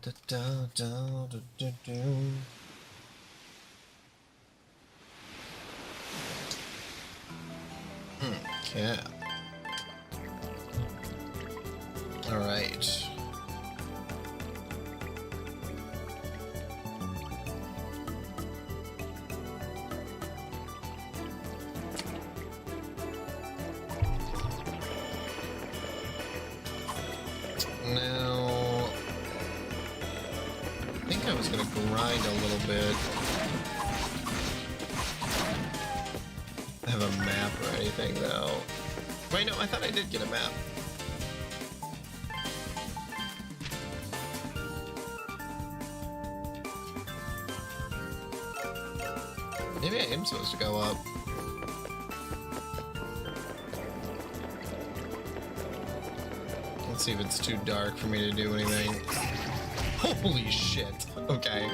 Da, da, da, da, da, da. Okay. All right. Now, I think I was gonna grind a little bit. Have a map or anything though. Wait, no, I thought I did get a map. Maybe I am supposed to go up. Let's see if it's too dark for me to do anything. Holy shit. Okay.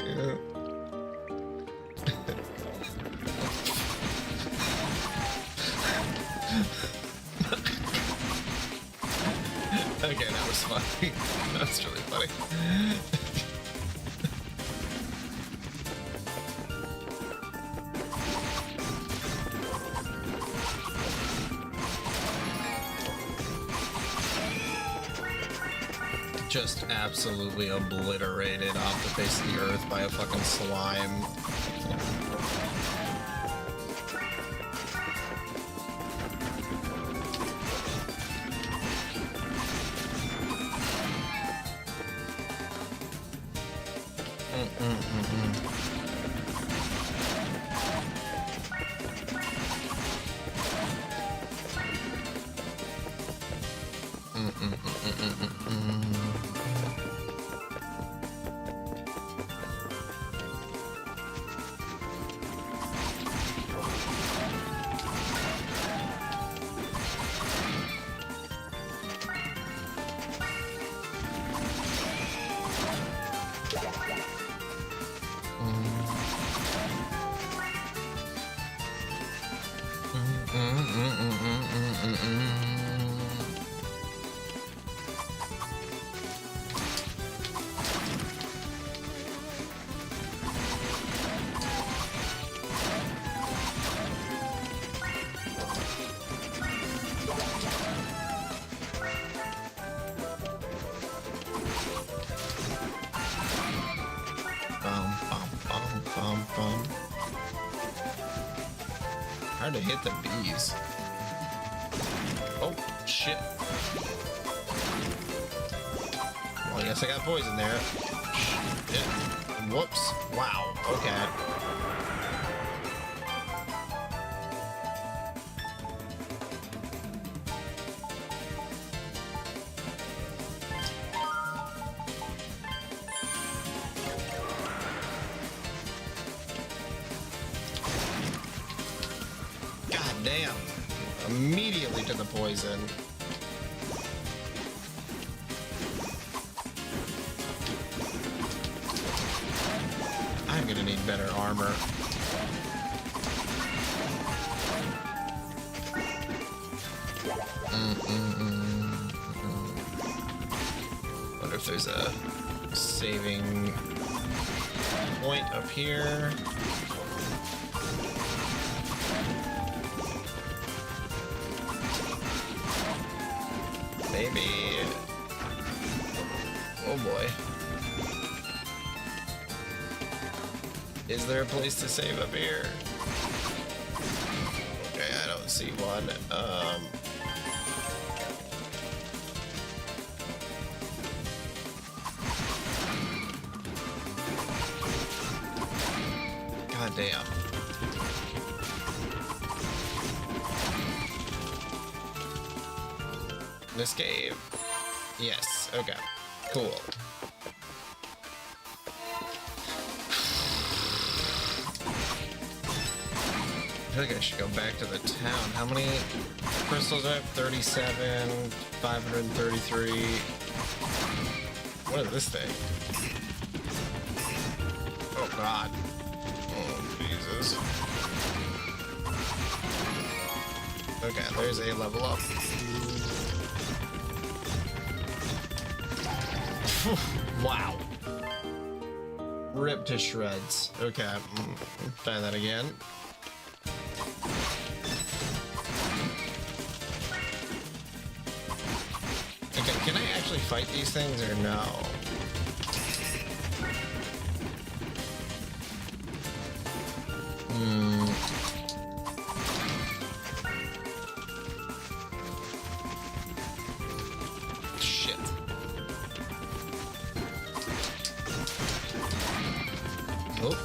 Okay, that was funny. That's really funny. Just absolutely obliterated off the face of the earth by a fucking slime. Hard to hit the bees. Oh, shit. Well, I guess I got poison there. Shit. Whoops. Wow. Okay. Damn. Immediately to the poison. I'm gonna need better armor. Wonder if there's a saving point up here. Maybe. Oh boy. Is there a place to save up here? Okay, I don't see one. God damn. This cave. Yes, okay. Cool. I feel like I should go back to the town. How many crystals do I have? 37, 533. What is this thing? Oh god. Oh Jesus. Okay, there's a level up. Wow. Rip to shreds. Okay, try that again. Okay, can I actually fight these things or no? Shit. Oh.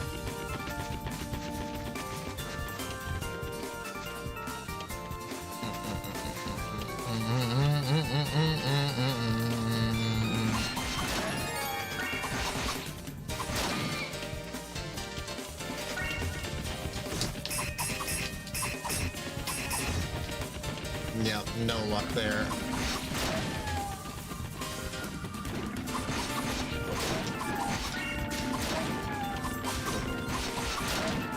Yep, no luck there.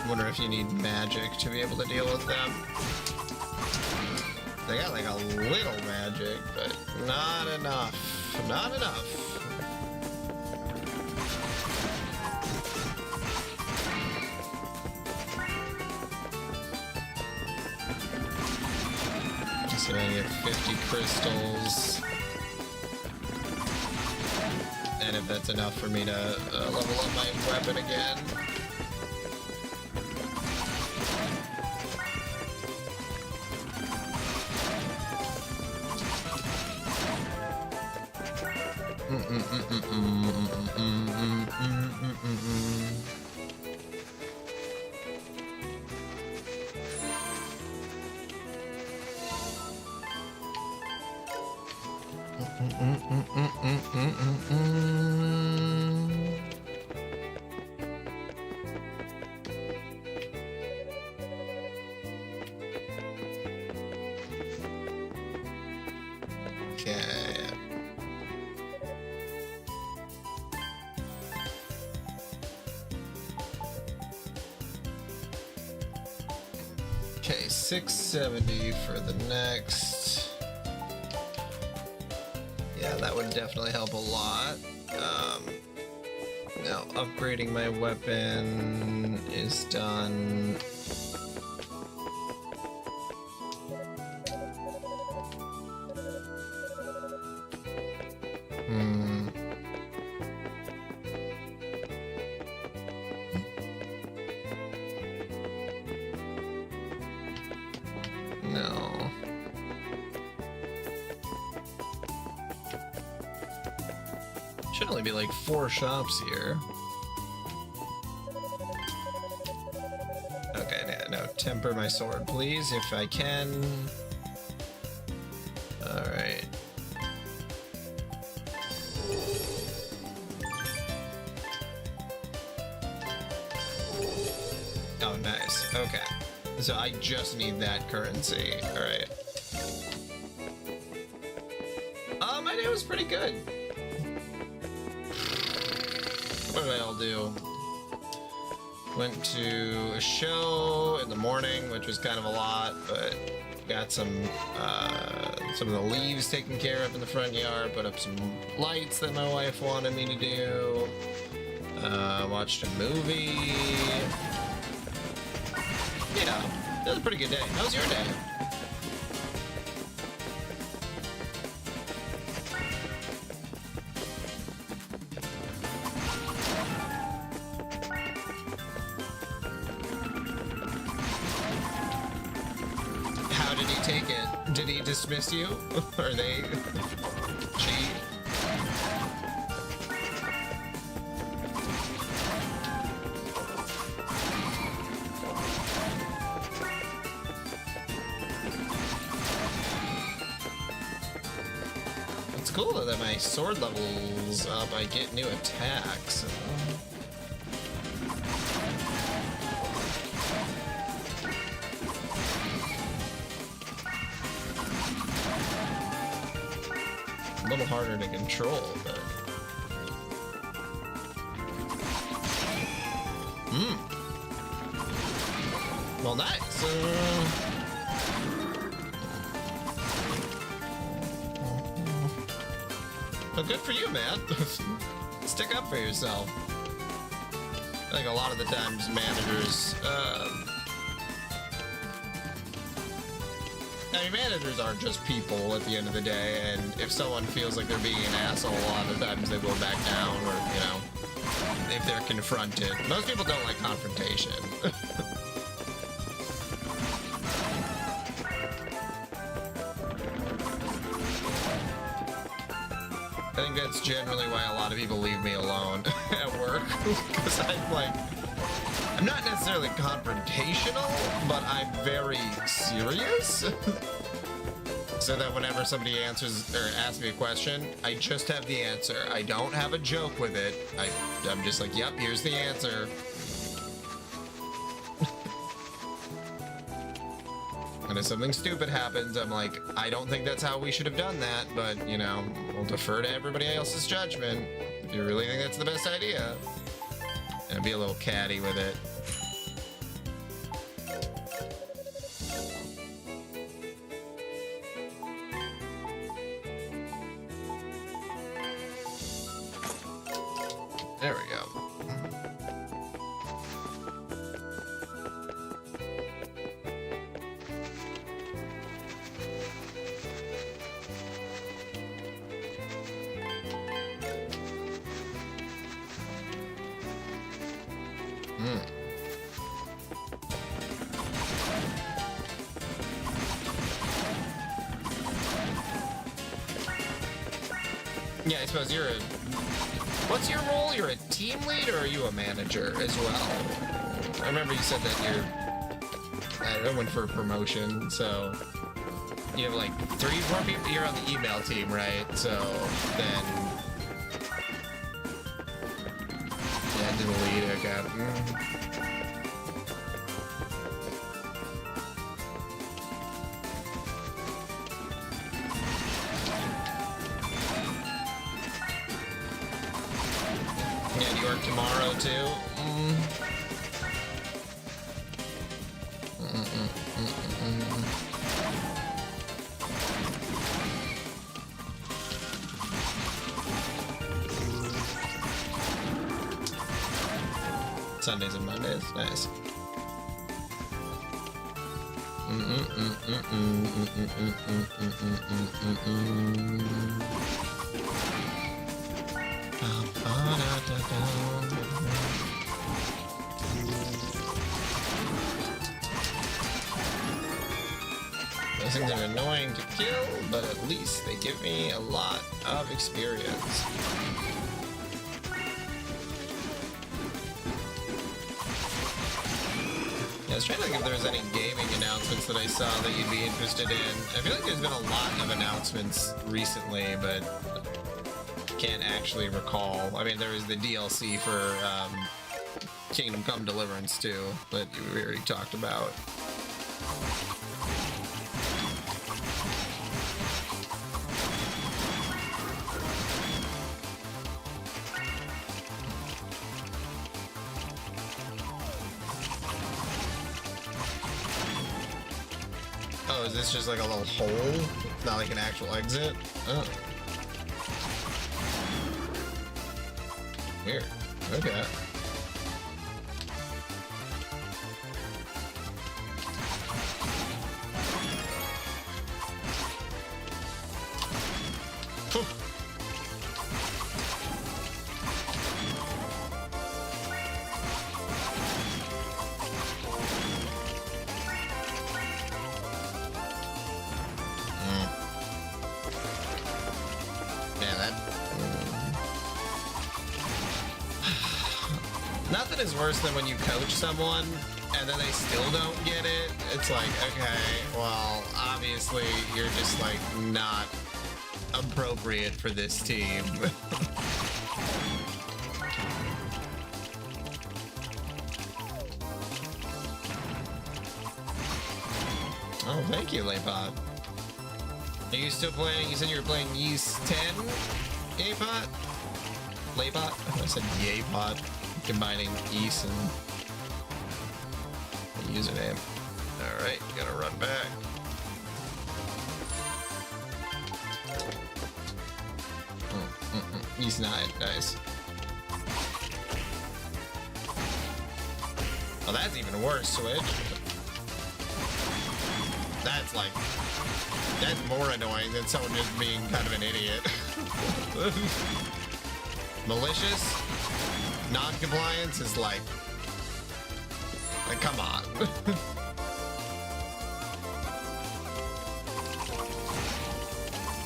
Wonder if you need magic to be able to deal with them. They got like a little magic, but not enough. Not enough. So I get 50 crystals. And if that's enough for me to level up my weapon again. Okay, 670 for the next. Yeah, that would definitely help a lot. Now, upgrading my weapon is done. No. Should only be like 4 shops here. Okay, no, temper my sword, please, if I can. Alright. Oh, nice. Okay. So I just need that currency. Alright. My day was pretty good. What did I all do? Went to a show in the morning, which was kind of a lot, but got some of the leaves taken care of in the front yard, put up some lights that my wife wanted me to do, watched a movie. Yeah, that was a pretty good day. How was your day? How did he take it? Did he dismiss you? Or they cheat? It's cool though that my sword levels up, I get new attacks. A little harder to control, but... Well, nice. Well, good for you, man. Stick up for yourself. I think a lot of the times managers, I mean, managers are just people at the end of the day, and if someone feels like they're being an asshole, a lot of the times they will back down, or, you know, if they're confronted. Most people don't like confrontation. I think that's generally why a lot of people leave me alone at work, because I'm not necessarily confrontational, but I'm very serious. So that whenever somebody answers or asks me a question, I just have the answer. I don't have a joke with it. I'm just like, yep, here's the answer. And if something stupid happens, I'm like, I don't think that's how we should have done that, but, you know, we'll defer to everybody else's judgment. If you really think that's the best idea. And be a little catty with it. There we go. Yeah, I suppose you're a... What's your role? You're a team lead, or are you a manager as well? I remember you said that you're... I don't know, went for a promotion, so... You have like 3, 4 people? You're on the email team, right? So, then... Yeah, to the lead, okay. Yeah, do you work tomorrow too? Sundays and Mondays, nice. Those things are annoying to kill, but at least they give me a lot of experience. Yeah, I was trying to think if there was any gaming announcements that I saw that you'd be interested in. I feel like there's been a lot of announcements recently, but can't actually recall. I mean, there was the DLC for Kingdom Come Deliverance 2 that we already talked about. Oh, is this just like a little hole? It's not like an actual exit? Oh. Weird. Okay. Nothing is worse than when you coach someone and then they still don't get it. It's like, okay, well, obviously you're just like not appropriate for this team. Oh, thank you, Laypot. Are you still playing? You said you were playing Yeast 10, Yapot? Laypot? I said Yapot. Combining East and the username. Alright, gotta run back. East 9, nice. Oh, that's even worse, Switch. That's like... That's more annoying than someone just being kind of an idiot. Malicious? Non-compliance is like, come on.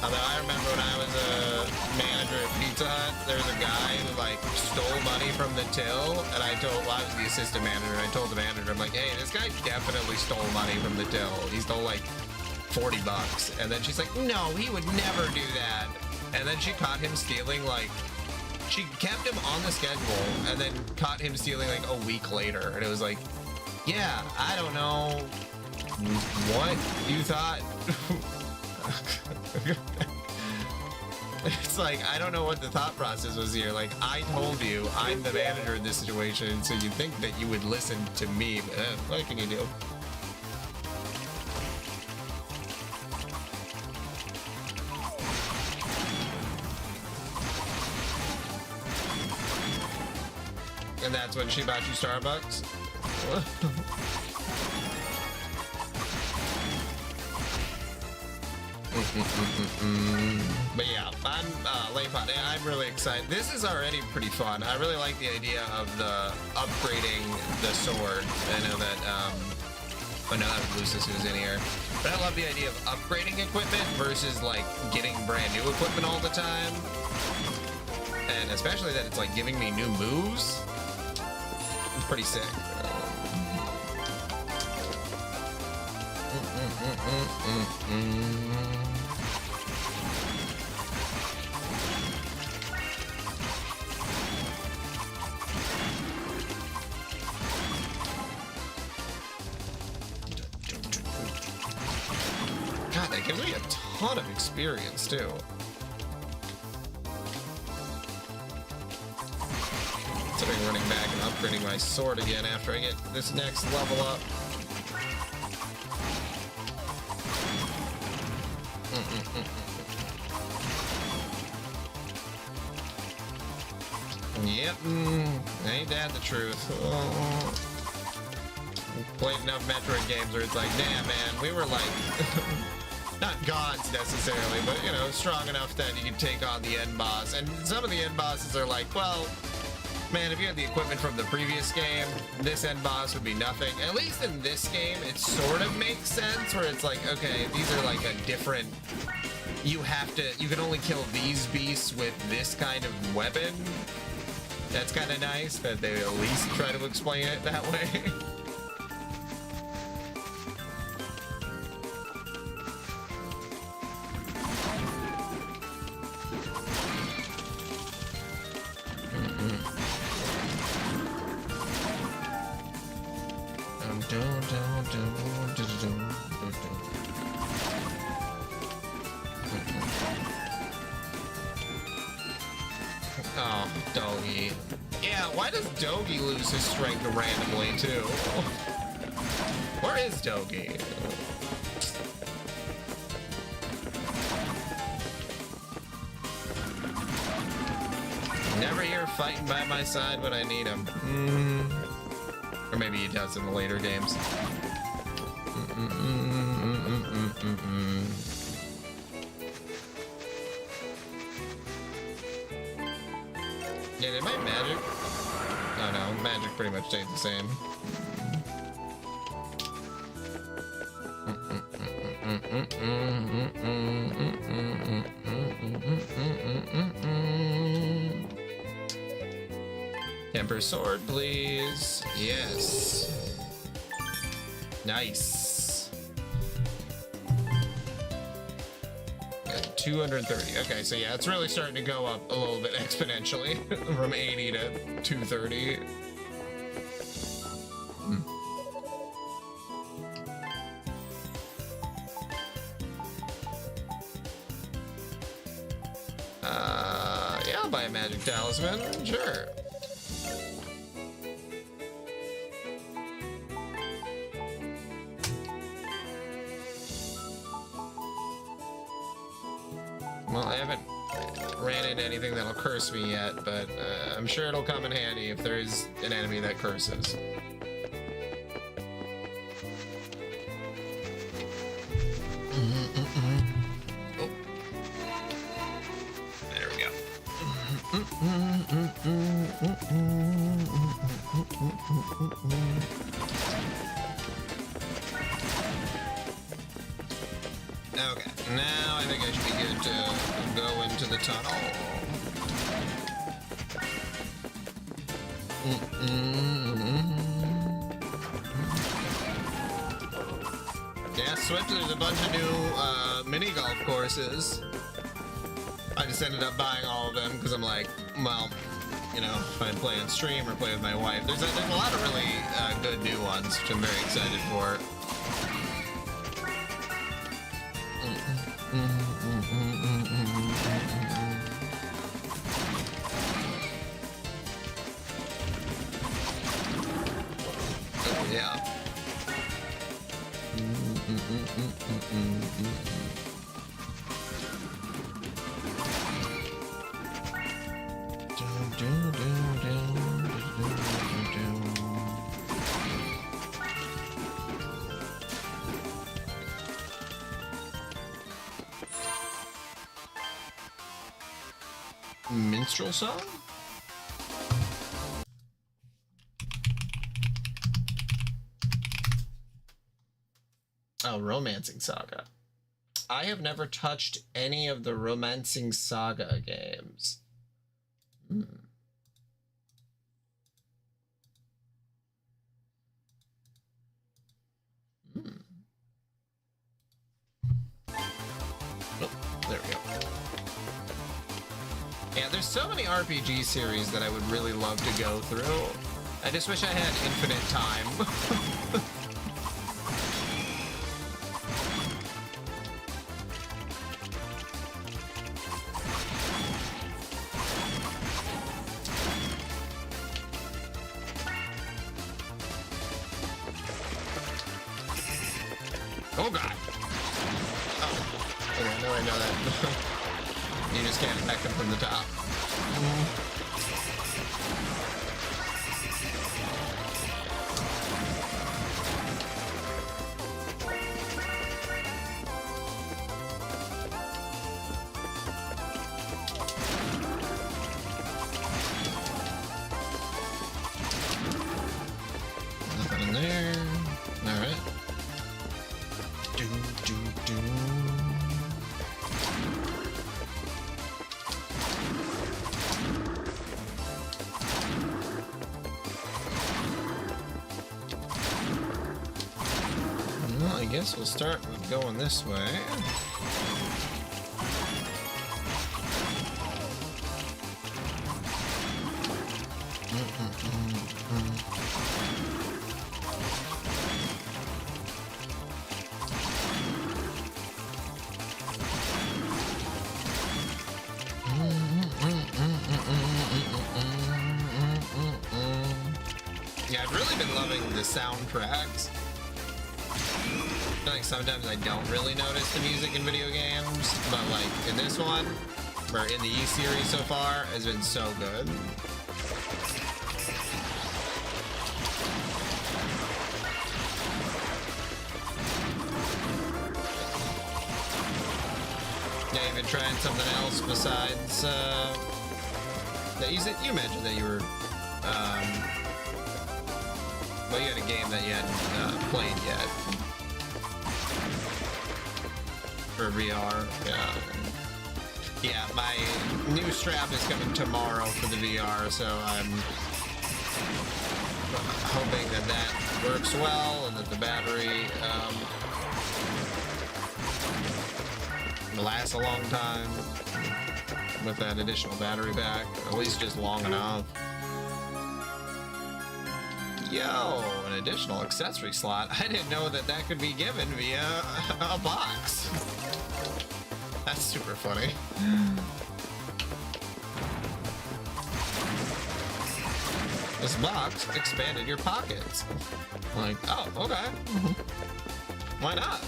Although I remember when I was a manager at Pizza Hut, there was a guy who like stole money from the till, and I was the assistant manager, and I told the manager, I'm like, hey, this guy definitely stole money from the till. He stole like 40 bucks. And then she's like, no, he would never do that. And then she caught him stealing like, she kept him on the schedule and then caught him stealing like a week later. And it was like, yeah, I don't know what you thought. It's like, I don't know what the thought process was here. Like, I told you I'm the manager in this situation, so you think that you would listen to me. But, what can you do? And that's when she bought you Starbucks? But yeah, I'm I'm really excited. This is already pretty fun. I really like the idea of the upgrading the sword. I know that I know that Lucis is in here. But I love the idea of upgrading equipment versus like getting brand new equipment all the time. And especially that it's like giving me new moves. It's pretty sick. God, that gives me a ton of experience too. Considering running back and upgrading my sword again after I get this next level up. Yep, ain't that the truth? Oh. Played enough Metroid games where it's like, damn man, we were like, not gods necessarily, but you know, strong enough that you can take on the end boss. And some of the end bosses are like, well, man, if you had the equipment from the previous game, this end boss would be nothing. At least in this game, it sort of makes sense where it's like, okay, these are like a different, you can only kill these beasts with this kind of weapon. That's kind of nice that they at least try to explain it that way. Oh, Doggy. Yeah, why does Doggy lose his strength randomly, too? Where is Doggy? Never here fighting by my side when I need him. Or maybe he does in the later games. Yeah, did my magic? Oh no, magic pretty much stayed the same. Emperor sword, please. Yes. Nice. 230. Okay, so yeah, it's really starting to go up a little bit exponentially from 80 to 230. Yeah, I'll buy a magic talisman. Sure. Well, I haven't ran into anything that'll curse me yet, but I'm sure it'll come in handy if there is an enemy that curses. Okay, now I think I should be good to go into the tunnel. Yeah, Swift, there's a bunch of new mini golf courses. I just ended up buying all of them because I'm like, well, you know, if I play on stream or play with my wife, there's a lot of really good new ones, which I'm very excited for. Yeah. Minstrel song? Oh, Romancing Saga. I have never touched any of the Romancing Saga games. Hmm. Oh, there we go. Yeah, there's so many RPG series that I would really love to go through. I just wish I had infinite time. Oh god. Oh. Okay, no, I know that. You just can't attack him from the top. Nothing in there. Alright. Do, do, do. Well, I guess we'll start with going this way. Yeah, I've really been loving the soundtracks. I feel like sometimes I don't really notice the music in video games, but like in this one, or in the E series so far, has been so good. Yeah, you've been trying something else besides that you mentioned that you were well, you had a game that you hadn't played yet. For VR, yeah. Yeah, my new strap is coming tomorrow for the VR, so I'm hoping that that works well and that the battery will last a long time with that additional battery pack, at least just long enough. Yo, an additional accessory slot. I didn't know that that could be given via a box. That's super funny. This box expanded your pockets. Like, oh, okay. Why not?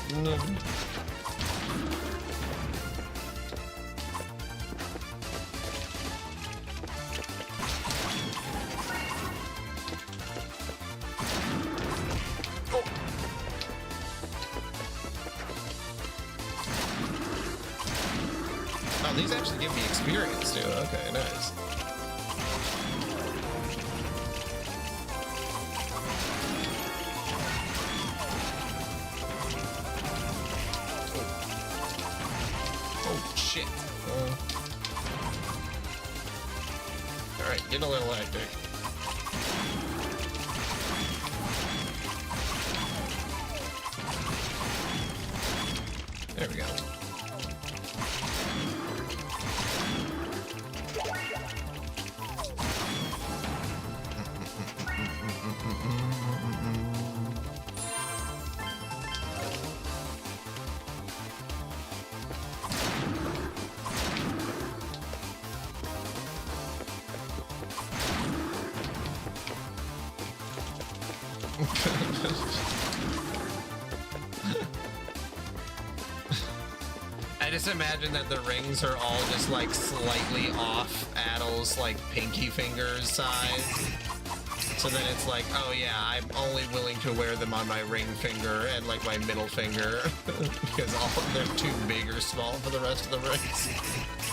Oh, these actually give me experience too. Okay, nice. Alright, get a little hectic. There we go. I just imagine that the rings are all just like slightly off Adel's like pinky fingers size. So then it's like, oh yeah, I'm only willing to wear them on my ring finger and like my middle finger because all of them are too big or small for the rest of the rings.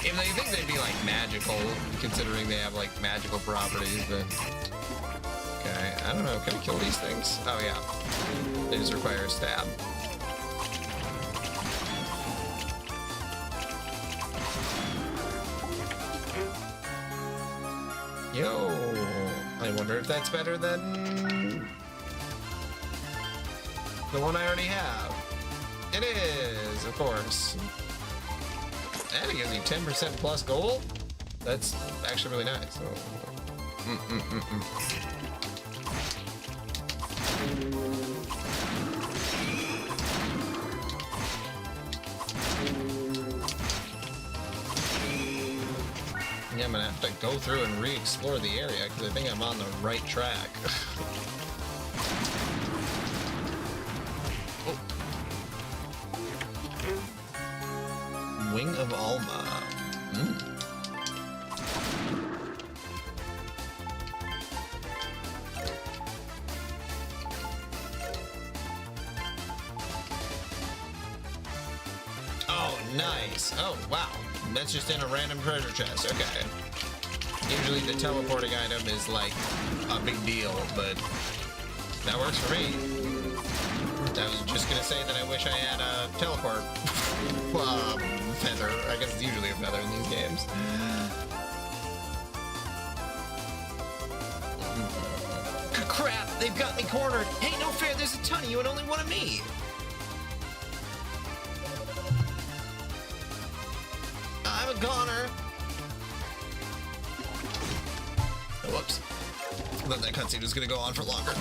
Even though you think they'd be like magical, considering they have like magical properties, but okay, I don't know, can I kill these things? Oh yeah, they just require a stab. Yo, I wonder if that's better than the one I already have. It is, of course. And it gives you 10% plus gold. That's actually really nice. So, Yeah, I'm gonna have to go through and re-explore the area because I think I'm on the right track. Oh. Wing of Alma. Oh, nice. Oh, wow. That's just in a random treasure chest. Okay. Usually the teleporting item is like a big deal, but that works for me. I was just gonna say that I wish I had a teleport feather. I guess it's usually a feather in these games. Crap! They've got me cornered. Hey, no fair. There's a ton of you and only one of me. I'm a goner. Oh, whoops. I thought that cutscene was gonna go on for longer.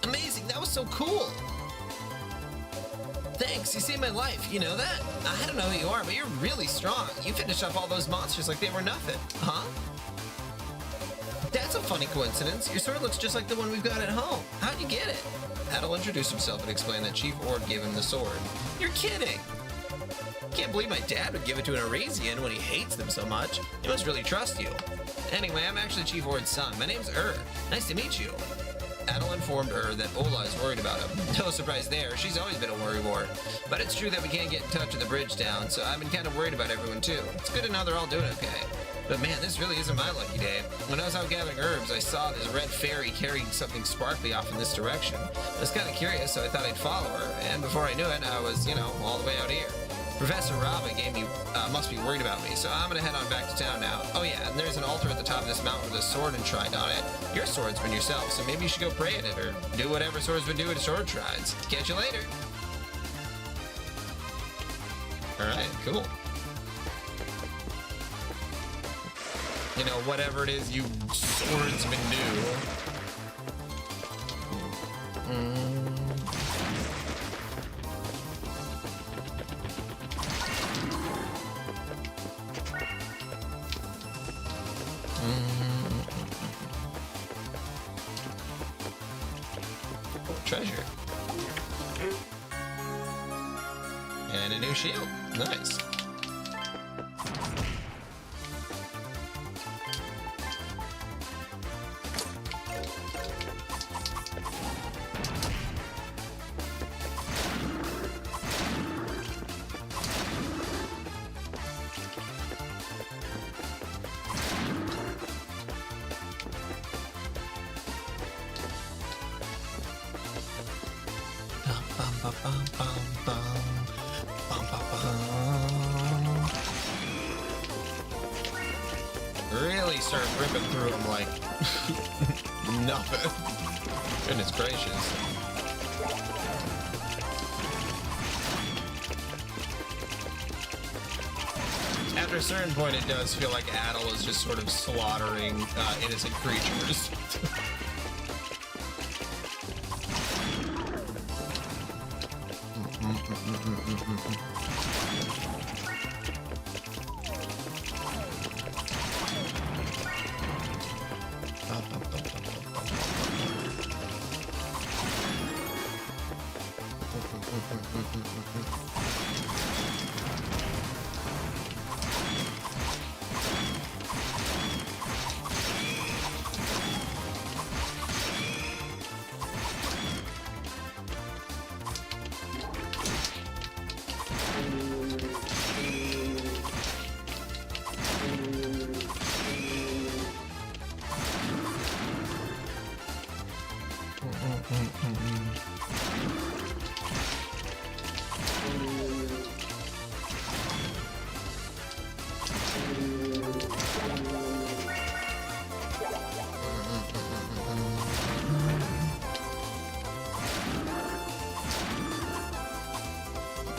Amazing, that was so cool. Thanks, you saved my life, you know that? I don't know who you are, but you're really strong. You finished off all those monsters like they were nothing, huh? That's a funny coincidence. Your sword looks just like the one we've got at home. How'd you get it? Adel introduced himself and explained that Chief Ord gave him the sword. You're kidding! Can't believe my dad would give it to an Arasian when he hates them so much. He must really trust you. Anyway, I'm actually Chief Ord's son. My name's Nice to meet you. Adel informed that Ola is worried about him. No surprise there, she's always been a worrywart. But it's true that we can't get in touch with the bridge down, so I've been kind of worried about everyone too. It's good to know they're all doing okay. But man, this really isn't my lucky day. When I was out gathering herbs, I saw this red fairy carrying something sparkly off in this direction. I was kind of curious, so I thought I'd follow her, and before I knew it, I was, all the way out here. Professor Rava must be worried about me, so I'm gonna head on back to town now. Oh yeah, and there's an altar at the top of this mountain with a sword enshrined on it. You're a swordsman yourself, so maybe you should go pray at it, or do whatever swordsmen do at sword shrines. Catch you later. Alright, cool. Whatever it is you swordsmen do. Treasure. And a new shield. Nice. really start ripping through them like nothing. Goodness gracious. After a certain point, it does feel like Adel is just sort of slaughtering innocent creatures.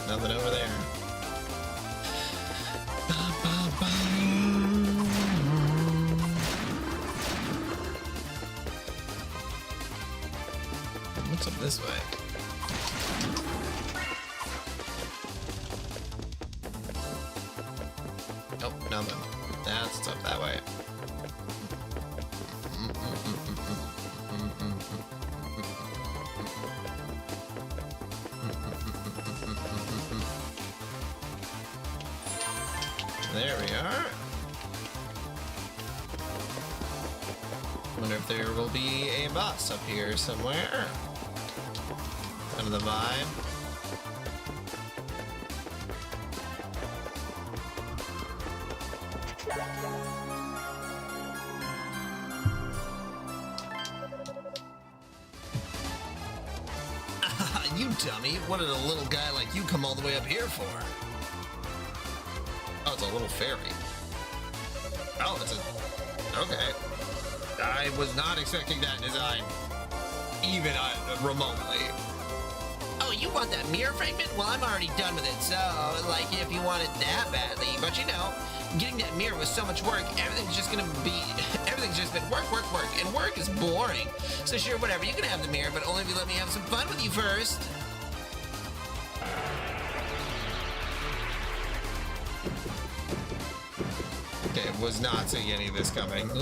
Nothing over there. What's up this way? Nope, nothing. That's up that way. There we are. Wonder if there will be a boss up here somewhere. Kind of the vibe. You dummy. What did a little guy like you come all the way up here for? Oh, it's a little fairy. Oh, it's a... Okay. I was not expecting that design. Even remotely. Oh, you want that mirror fragment? Well, I'm already done with it, so, like, if you want it that badly. But, you know, getting that mirror was so much work, everything's just been work, work, work. And work is boring. So, sure, whatever, you can have the mirror, but only if you let me have some fun with you first. Okay, was not seeing any of this coming. I'm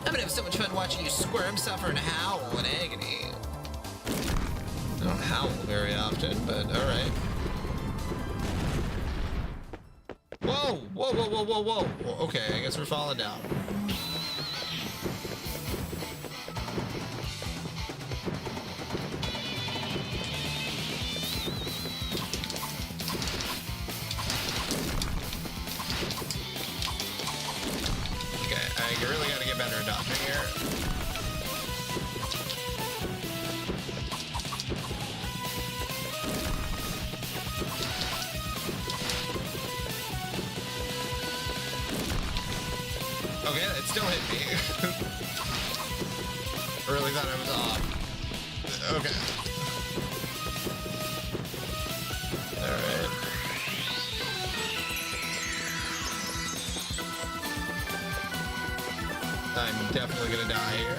gonna have so much fun watching you squirm, suffer, and howl in agony. I don't howl very often, but alright. Whoa! Whoa, whoa, whoa, whoa, whoa! Okay, I guess we're falling down. You really gotta get better at dodging here. Okay, it still hit me. I really thought I was off. Okay. Alright. I'm definitely gonna die here.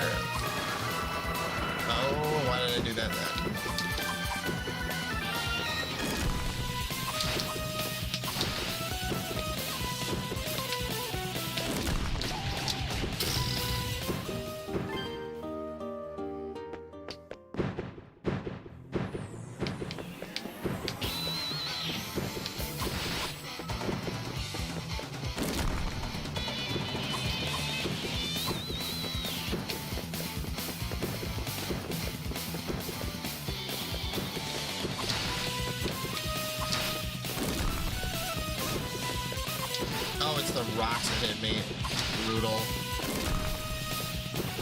Oh, why did I do that then? Oh, it's the rocks that hit me. Brutal.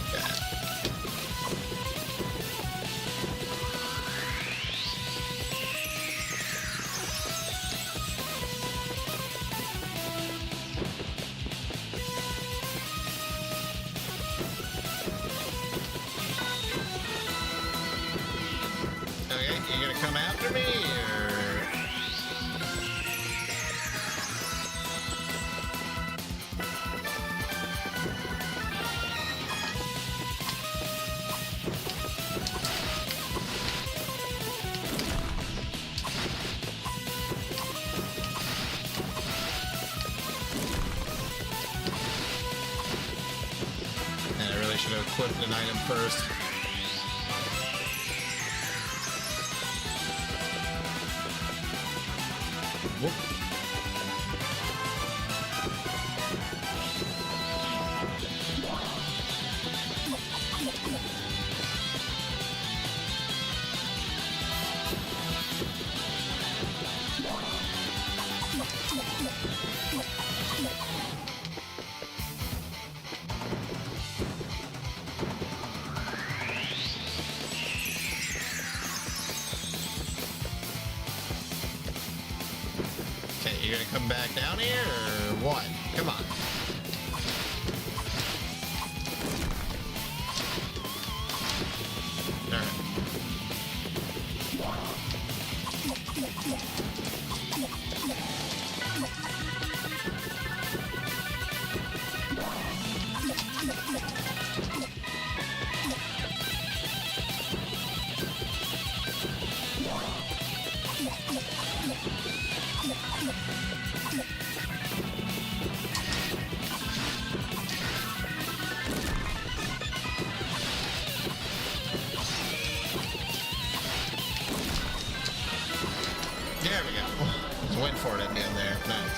Okay. equip an item first. Whoop. Okay, you're gonna come back down here, or what? Come on. There we go. Just went for it at the end there. Nice.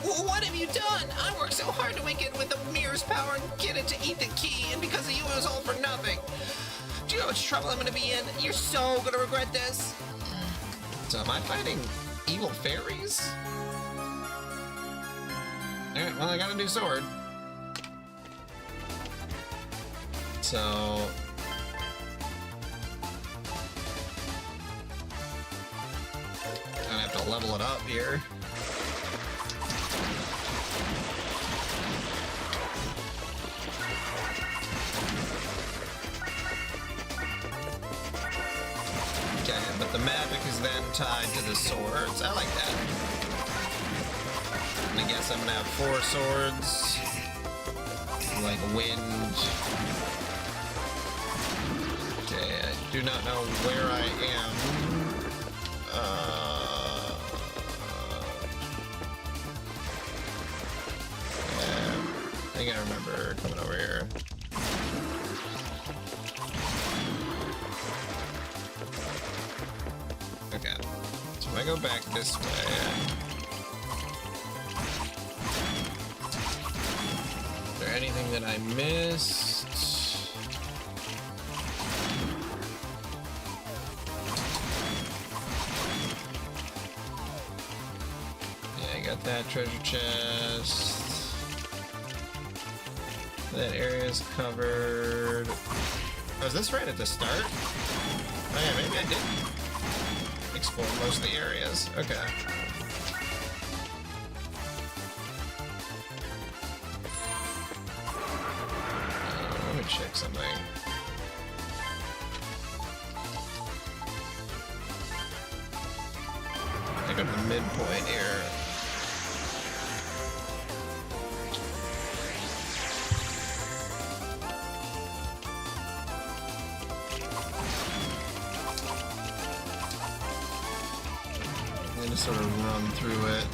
What have you done? I worked so hard to wake it with the mirror's power and get it to eat the key, and because of you, it was all for nothing. Do you know how much trouble I'm gonna be in? You're so gonna regret this. So am I fighting evil fairies? Alright, well I got a new sword. So... I'm gonna have to level it up here. Okay, but the magic is then tied to the swords. I like that. And I guess I'm gonna have 4 swords. Like wind. Okay, I do not know where I am. I think I remember coming over here. Okay, so if I go back this way, is there anything that I missed? Yeah, I got that treasure chest. That area's covered. Oh, is this right at the start? Oh yeah, maybe I did explore most of the areas. Okay. Let me check something. I go to the midpoint here. Sort of run through it.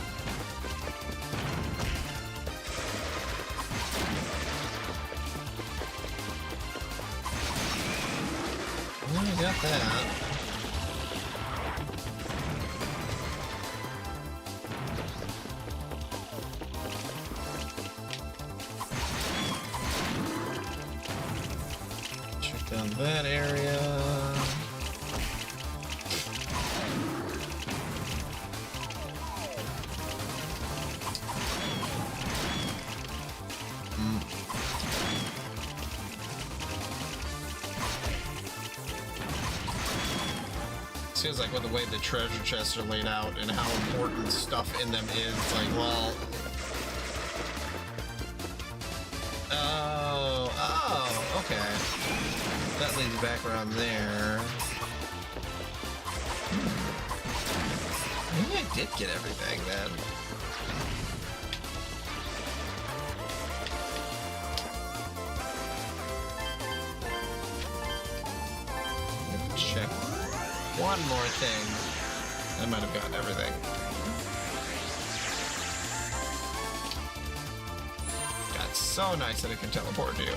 Well, I got that. Check down that area. Feels like with the way the treasure chests are laid out and how important stuff in them is, like, well... Oh, okay. That leads back around there. Maybe I did get everything then. one more thing. I might have gotten everything. That's so nice that it can teleport you.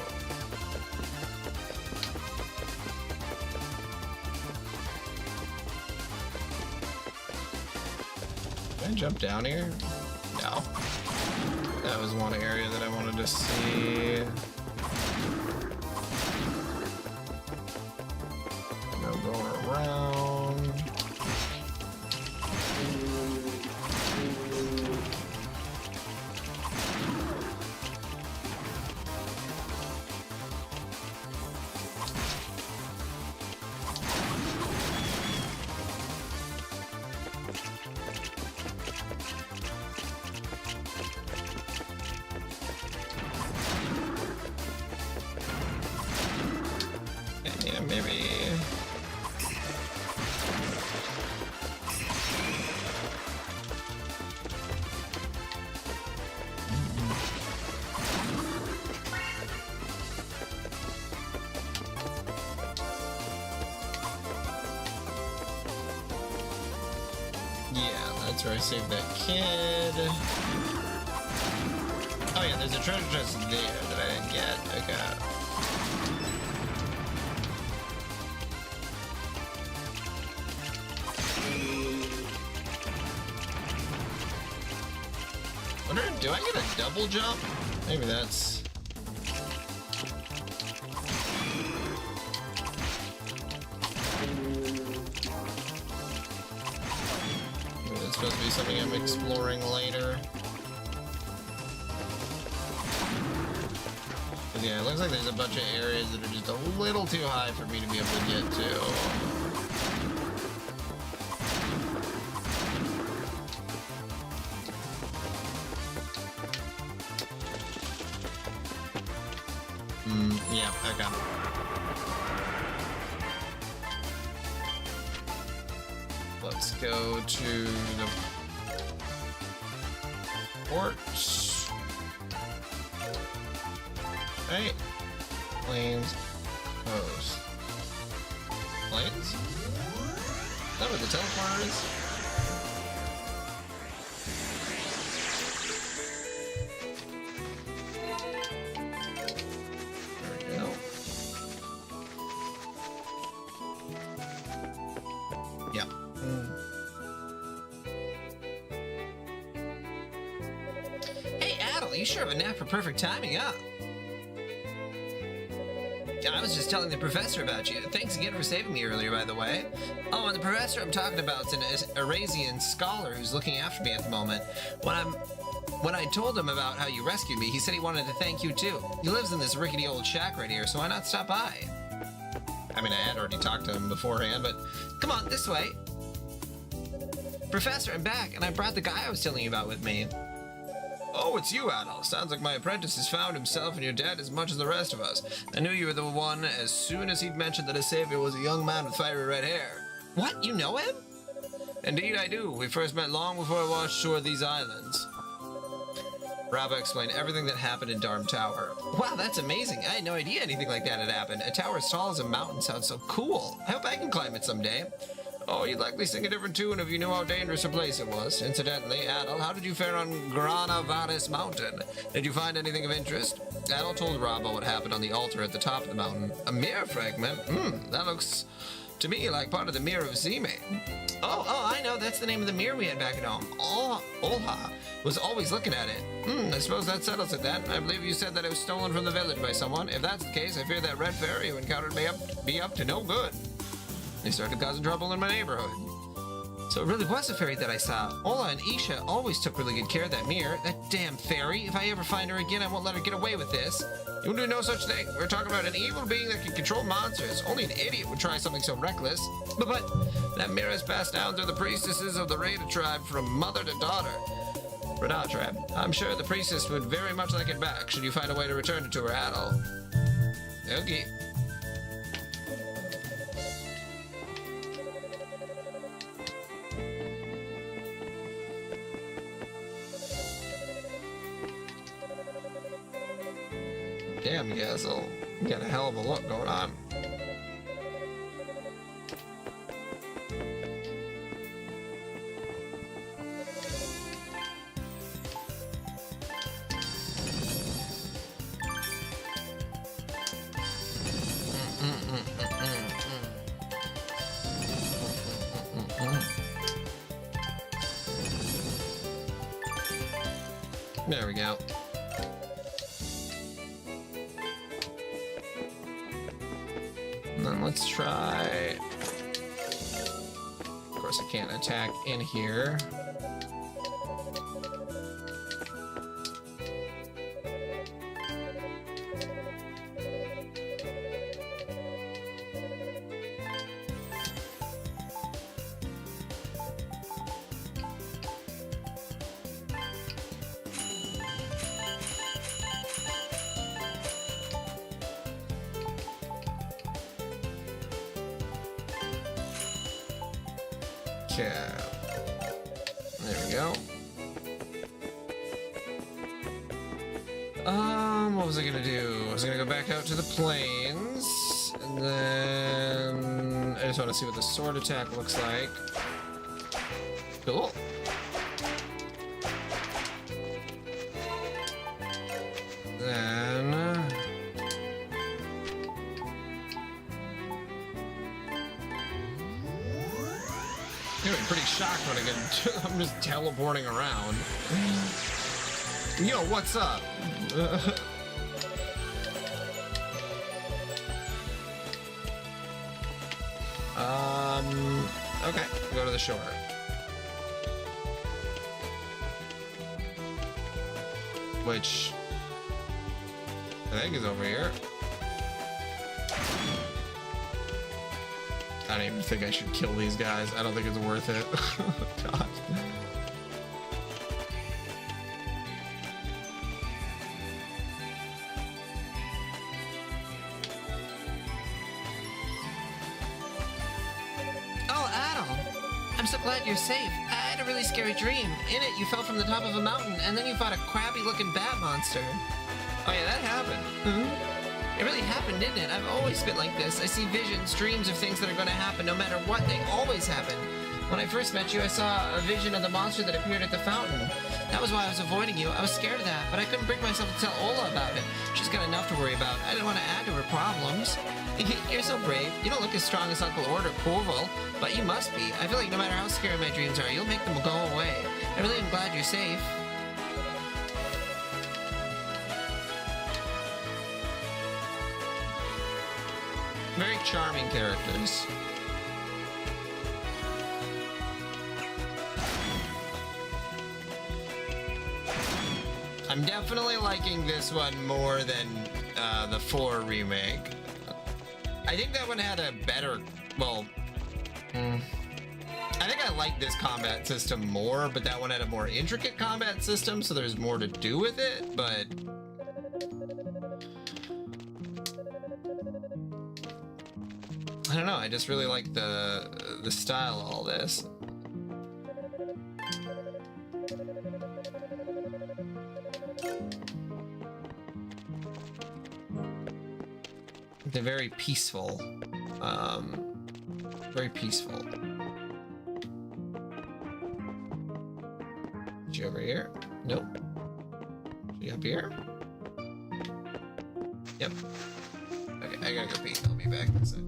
Can I jump down here? No. That was one area that I wanted to see. No going around. Yeah, maybe. Yeah, that's where I saved that kid. Oh yeah, there's a treasure chest there that I didn't get. Okay. Wonder, do I get a double jump? Maybe that's... Maybe that's supposed to be something I'm exploring later. But yeah, it looks like there's a bunch of areas that are just a little too high for me to be able to get to. Yeah, okay. Let's go to the port. Right. Plains. Coast. Plains? Is that where the teleporter is? You sure have a knack for perfect timing, huh? I was just telling the professor about you. Thanks again for saving me earlier, by the way. Oh, and the professor I'm talking about is an Eurasian scholar who's looking after me at the moment. When I told him about how you rescued me, he said he wanted to thank you too. He lives in this rickety old shack right here, so why not stop by? I mean, I had already talked to him beforehand, but come on, this way. Professor, I'm back, and I brought the guy I was telling you about with me. Oh, it's you, Adol. Sounds like my apprentice has found himself and your dad as much as the rest of us. I knew you were the one as soon as he'd mentioned that his savior was a young man with fiery red hair. What? You know him? Indeed I do. We first met long before I washed shore of these islands. Rabba explained everything that happened in Darm Tower. Wow, that's amazing. I had no idea anything like that had happened. A tower as tall as a mountain sounds so cool. I hope I can climb it someday. Oh, you'd likely sing a different tune if you knew how dangerous a place it was. Incidentally, Adol, how did you fare on Grana Varis Mountain? Did you find anything of interest? Adol told Rabba what happened on the altar at the top of the mountain. A mirror fragment? That looks to me like part of the Mirror of Zime. Oh, I know. That's the name of the mirror we had back at home. Olha was always looking at it. I suppose that settles it then. I believe you said that it was stolen from the village by someone. If that's the case, I fear that red fairy who encountered me be up to no good. They started causing trouble in my neighborhood. So it really was a fairy that I saw. Ola and Isha always took really good care of that mirror. That damn fairy. If I ever find her again, I won't let her get away with this. You will do no such thing. We're talking about an evil being that can control monsters. Only an idiot would try something so reckless. But that mirror is passed down through the priestesses of the Rada tribe from mother to daughter. Rada tribe. I'm sure the priestess would very much like it back should you find a way to return it to her at all. Okay. Damn, Gazel. You got a hell of a look going on. There we go. And then let's try... Of course, I can't attack in here. Okay. There we go. What was I gonna do? I was gonna go back out to the plains, and then I just want to see what the sword attack looks like. Cool. Then I'm gonna be pretty shocked when I get. I'm just teleporting around. Yo, what's up? Okay, go to the shore. Which I think is over here. I don't even think I should kill these guys. I don't think it's worth it. God. I'm so glad you're safe. I had a really scary dream. In it, you fell from the top of a mountain, and then you fought a crabby-looking bat monster. Oh yeah, that happened. It really happened, didn't it? I've always been like this. I see visions, dreams of things that are going to happen no matter what. They always happen. When I first met you, I saw a vision of the monster that appeared at the fountain. That was why I was avoiding you. I was scared of that, but I couldn't bring myself to tell Ola about it. She's got enough to worry about. I didn't want to add to her problems. You're so brave. You don't look as strong as Uncle Ord or Corval, but you must be. I feel like no matter how scary my dreams are, you'll make them go away. I really am glad you're safe. Very charming characters. I'm definitely liking this one more than the 4 remake. I think that one had a better, well, I think I like this combat system more, but that one had a more intricate combat system, so there's more to do with it, but I don't know, I just really like the style of all this. They're very peaceful. Very peaceful. Is she over here? Nope. Is she up here? Yep. Okay, I gotta go pee. I'll be back in a sec.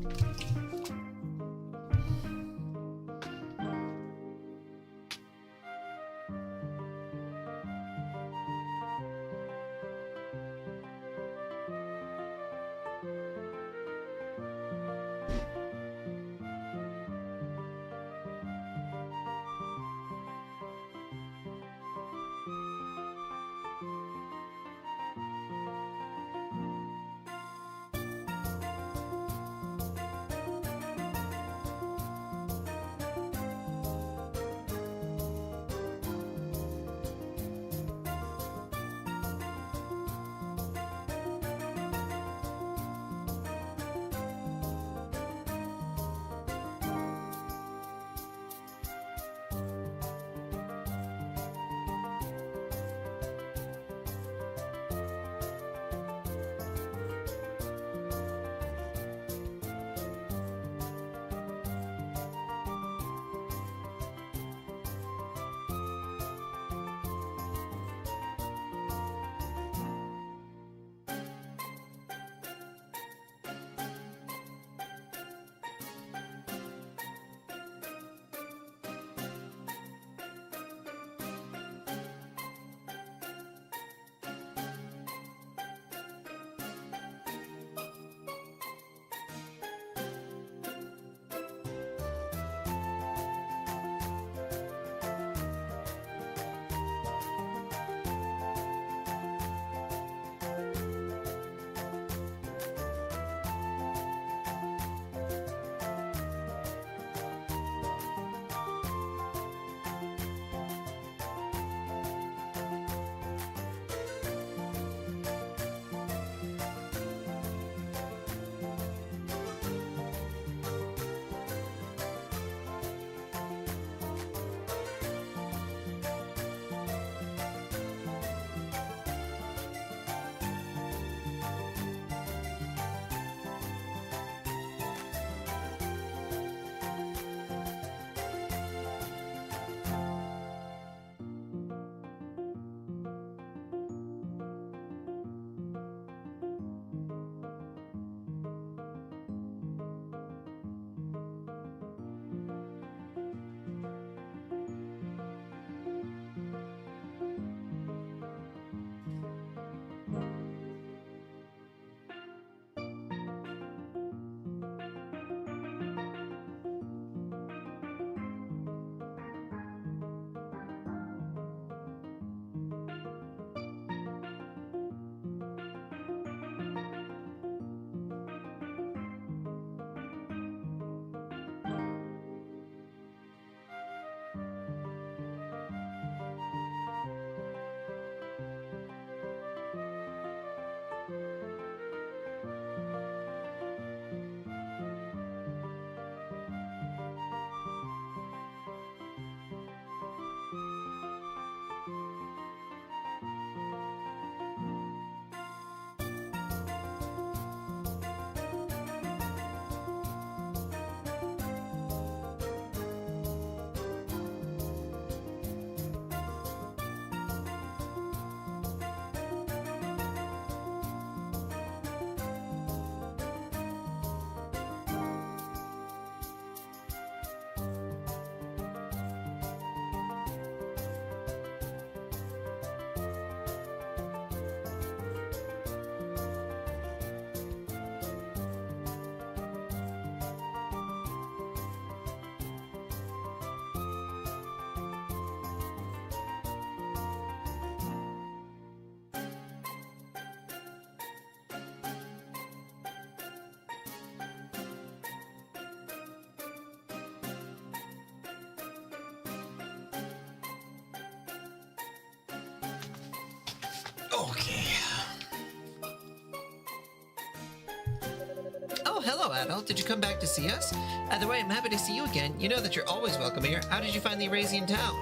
Adel. Did you come back to see us? Either way, I'm happy to see you again. You know that you're always welcome here. How did you find the Eurasian town?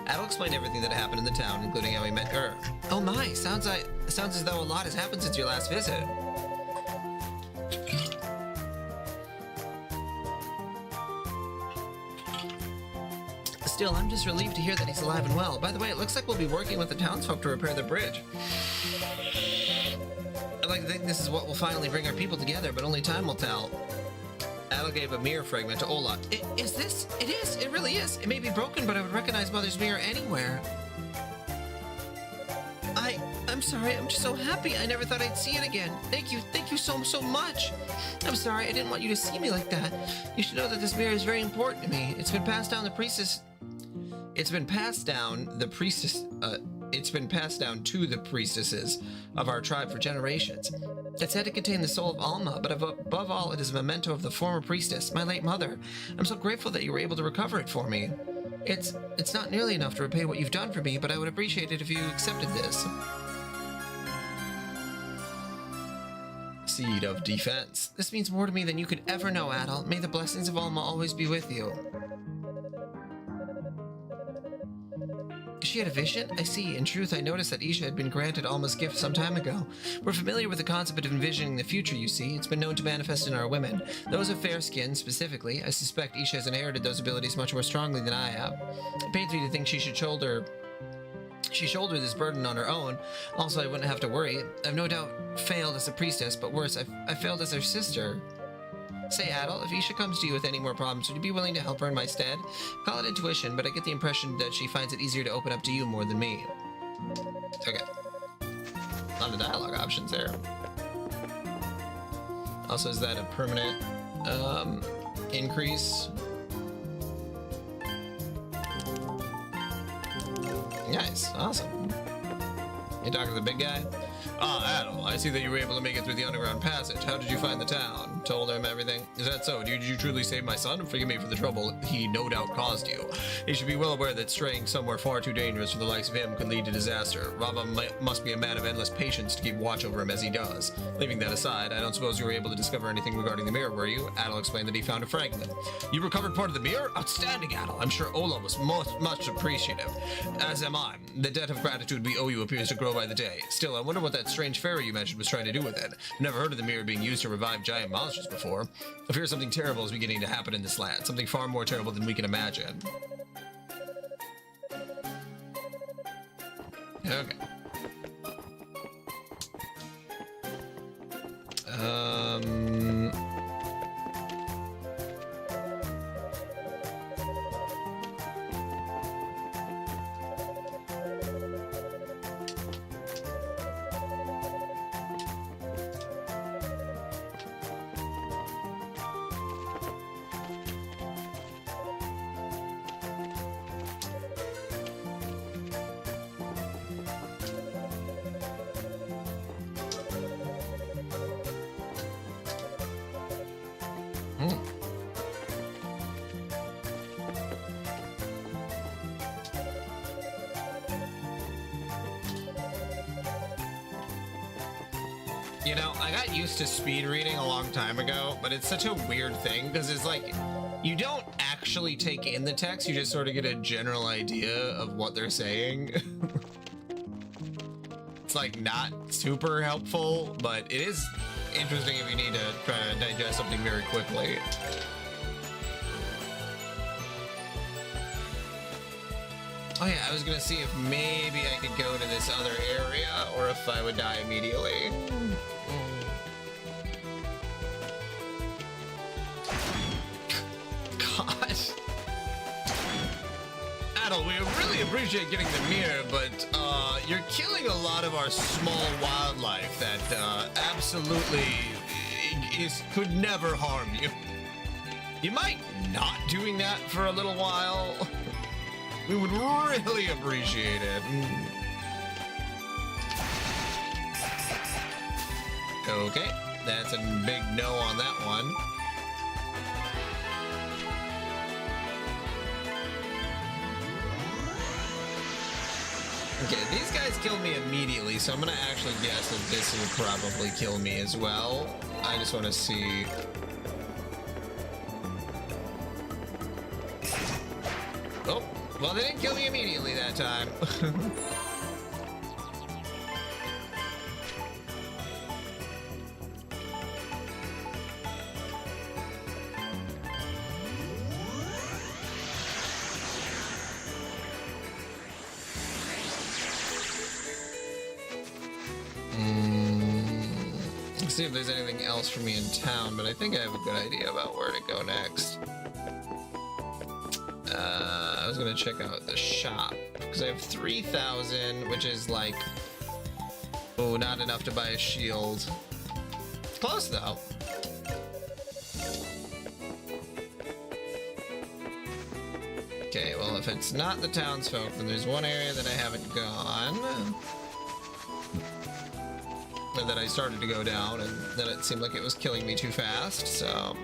Adel explained everything that happened in the town, including how he met her. Oh my, sounds as though a lot has happened since your last visit. Still, I'm just relieved to hear that he's alive and well. By the way, it looks like we'll be working with the townsfolk to repair the bridge. I'd like to think this is what will finally bring our people together, but only time will tell. Adel gave a mirror fragment to Ola. Is this? It is. It really is. It may be broken, but I would recognize Mother's mirror anywhere. I'm sorry. I'm just so happy. I never thought I'd see it again. Thank you. Thank you so much. I'm sorry. I didn't want you to see me like that. You should know that this mirror is very important to me. It's been passed down to the priestesses of our tribe for generations. It's said to contain the soul of Alma, but above all, it is a memento of the former priestess, my late mother. I'm so grateful that you were able to recover it for me. It's not nearly enough to repay what you've done for me, but I would appreciate it if you accepted this. Seed of defense. This means more to me than you could ever know, Adel. May the blessings of Alma always be with you. She had a vision? I see. In truth, I noticed that Isha had been granted Alma's gift some time ago. We're familiar with the concept of envisioning the future, you see. It's been known to manifest in our women. Those of fair skin, specifically. I suspect Isha has inherited those abilities much more strongly than I have. It pains me to think she shoulder this burden on her own. Also, I wouldn't have to worry. I've no doubt failed as a priestess, but worse, I failed as her sister. Say, Adel, if Isha comes to you with any more problems, would you be willing to help her in my stead? Call it intuition, but I get the impression that she finds it easier to open up to you more than me. Okay. A lot of dialogue options there. Also, is that a permanent increase? Nice. Awesome. You talking to the big guy? Ah, Adel, I see that you were able to make it through the underground passage. How did you find the town? Told him everything. Is that so? Did you truly save my son? Forgive me for the trouble he no doubt caused you. He should be well aware that straying somewhere far too dangerous for the likes of him could lead to disaster. Rava must be a man of endless patience to keep watch over him as he does. Leaving that aside, I don't suppose you were able to discover anything regarding the mirror, were you? Adel explained that he found a fragment. You recovered part of the mirror? Outstanding, Adel. I'm sure Ola was much appreciative. As am I. The debt of gratitude we owe you appears to grow by the day. Still, I wonder what that strange fairy you mentioned was trying to do with it. Never heard of the mirror being used to revive giant monsters before. I fear something terrible is beginning to happen in this land. Something far more terrible than we can imagine. Okay. You know, I got used to speed reading a long time ago, but it's such a weird thing because it's like you don't actually take in the text, you just sort of get a general idea of what they're saying. It's like not super helpful, but it is interesting if you need to try to digest something very quickly. Oh yeah, I was gonna see if maybe I could go to this other area or if I would die immediately. God. Adel, we really appreciate getting the mirror, but you're killing a lot of our small wildlife that absolutely could never harm you. You might not doing that for a little while. We would really appreciate it. Okay, that's a big no on that one. Okay, these guys killed me immediately, so I'm gonna actually guess that this will probably kill me as well. I just want to see Well, they didn't kill me immediately that time. Let's see if there's anything else for me in town, but I think I have a good idea about where to go next. I was gonna check out the shop because I have 3,000, which is like, oh, not enough to buy a shield. Close though. Okay, well, if it's not the townsfolk, then there's one area that I haven't gone. Or that I started to go down, and then it seemed like it was killing me too fast, so...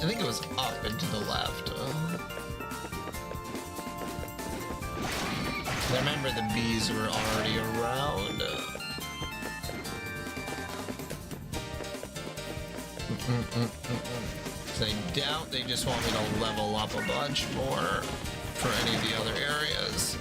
I think it was up and to the left. I remember the bees were already around. So I doubt they just want me to level up a bunch more for any of the other areas.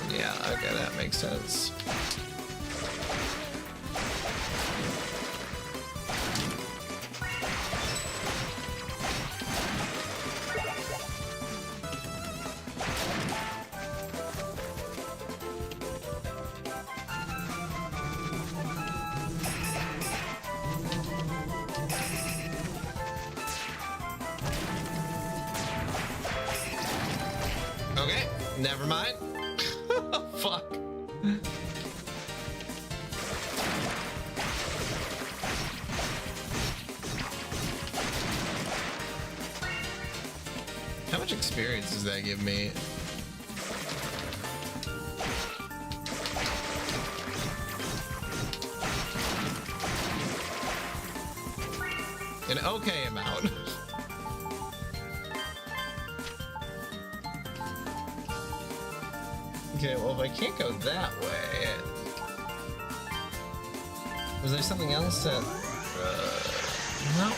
Yeah, okay, that makes sense. Okay, never mind. Fuck. How much experience does that give me? An okay amount. Okay, well, if I can't go that way... Was there something else that... No.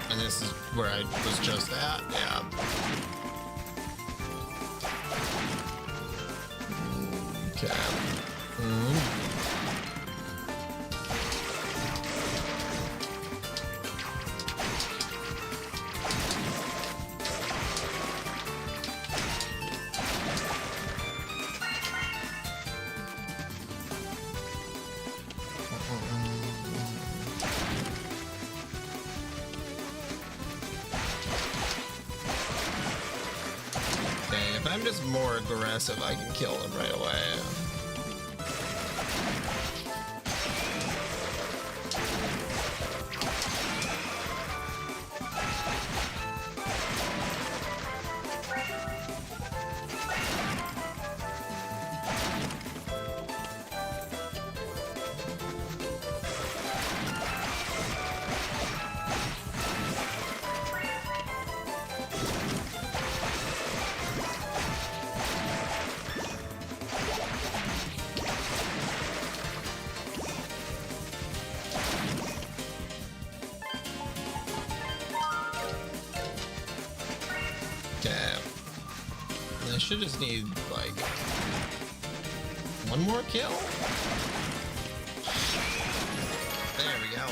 And this is where I was just at, yeah. Okay. If I'm just more aggressive, I can kill them right away. I should just need, like, one more kill. There we go.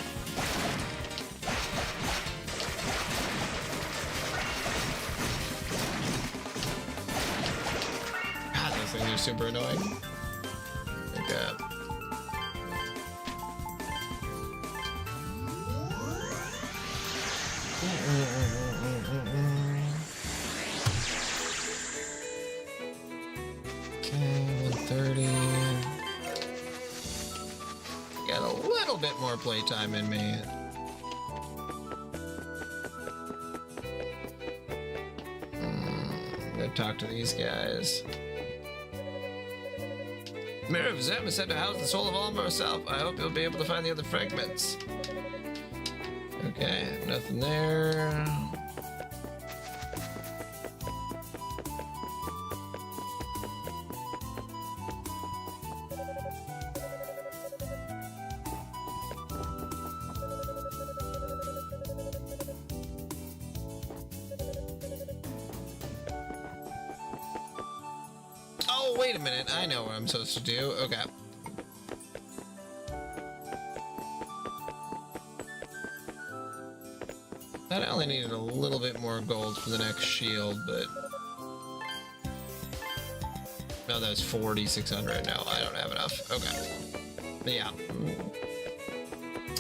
God, those things are super annoying. Okay. More playtime in me. I'm gonna talk to these guys. Mirror of Zem is said to house the soul of Alma herself. I hope you'll be able to find the other fragments. Okay, nothing there. Oh, wait a minute. I know what I'm supposed to do. Okay. I only needed a little bit more gold for the next shield, but... No, that was 4,600. No, I don't have enough. Okay. But yeah.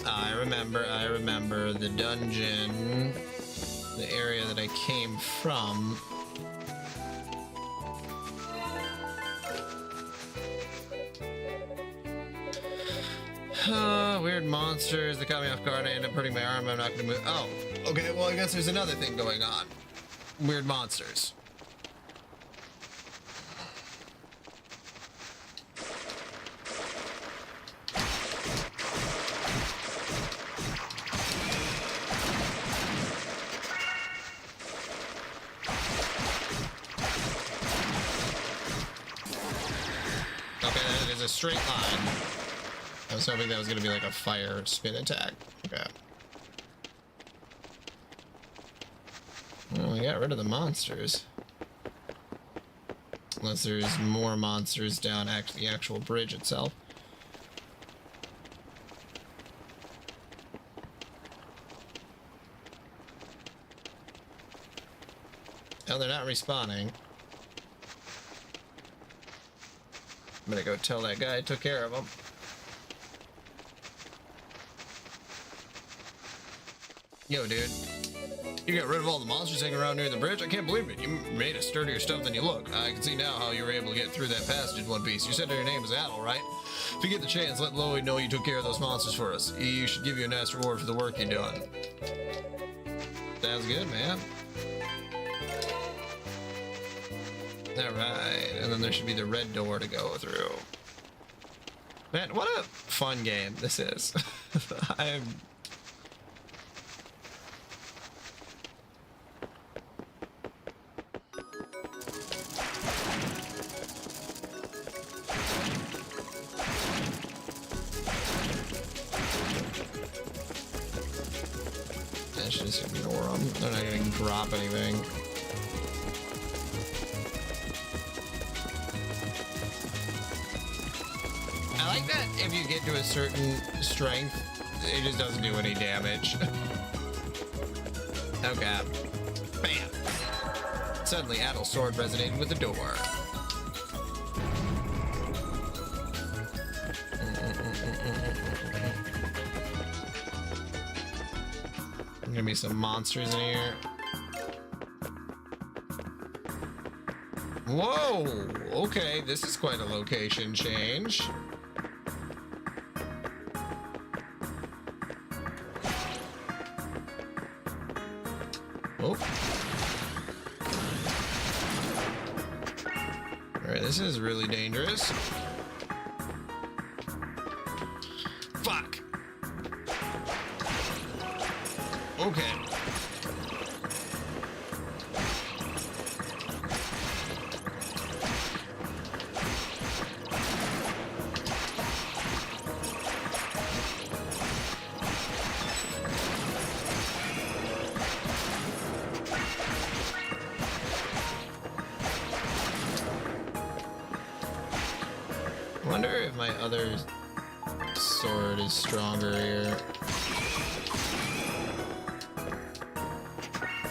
I remember the dungeon, the area that I came from. Weird monsters that caught me off guard. I ended up hurting my arm. I'm not gonna move. Oh, okay. Well, I guess there's another thing going on. Weird monsters. Okay, that is a straight line. I was hoping that was going to be like a fire spin attack. Okay. Well, we got rid of the monsters. Unless there's more monsters down the actual bridge itself. Oh, they're not respawning. I'm gonna go tell that guy I took care of them. Yo, dude. You got rid of all the monsters hanging around near the bridge? I can't believe it. You made a sturdier stuff than you look. I can see now how you were able to get through that passage in one piece. You said your name was Adel, right? If you get the chance, let Loey know you took care of those monsters for us. You should give you a nice reward for the work you're doing. Sounds good, man. Alright, and then there should be the red door to go through. Man, what a fun game this is. I'm... I should just ignore them. They're not going to drop anything. I like that if you get to a certain strength, it just doesn't do any damage. Okay. Bam! Suddenly, Adel's sword resonated with the door. Gonna be some monsters in here. Whoa! Okay, this is quite a location change. Oh. Alright, this is really dangerous. Fuck! Okay. I wonder if my other sword is stronger here.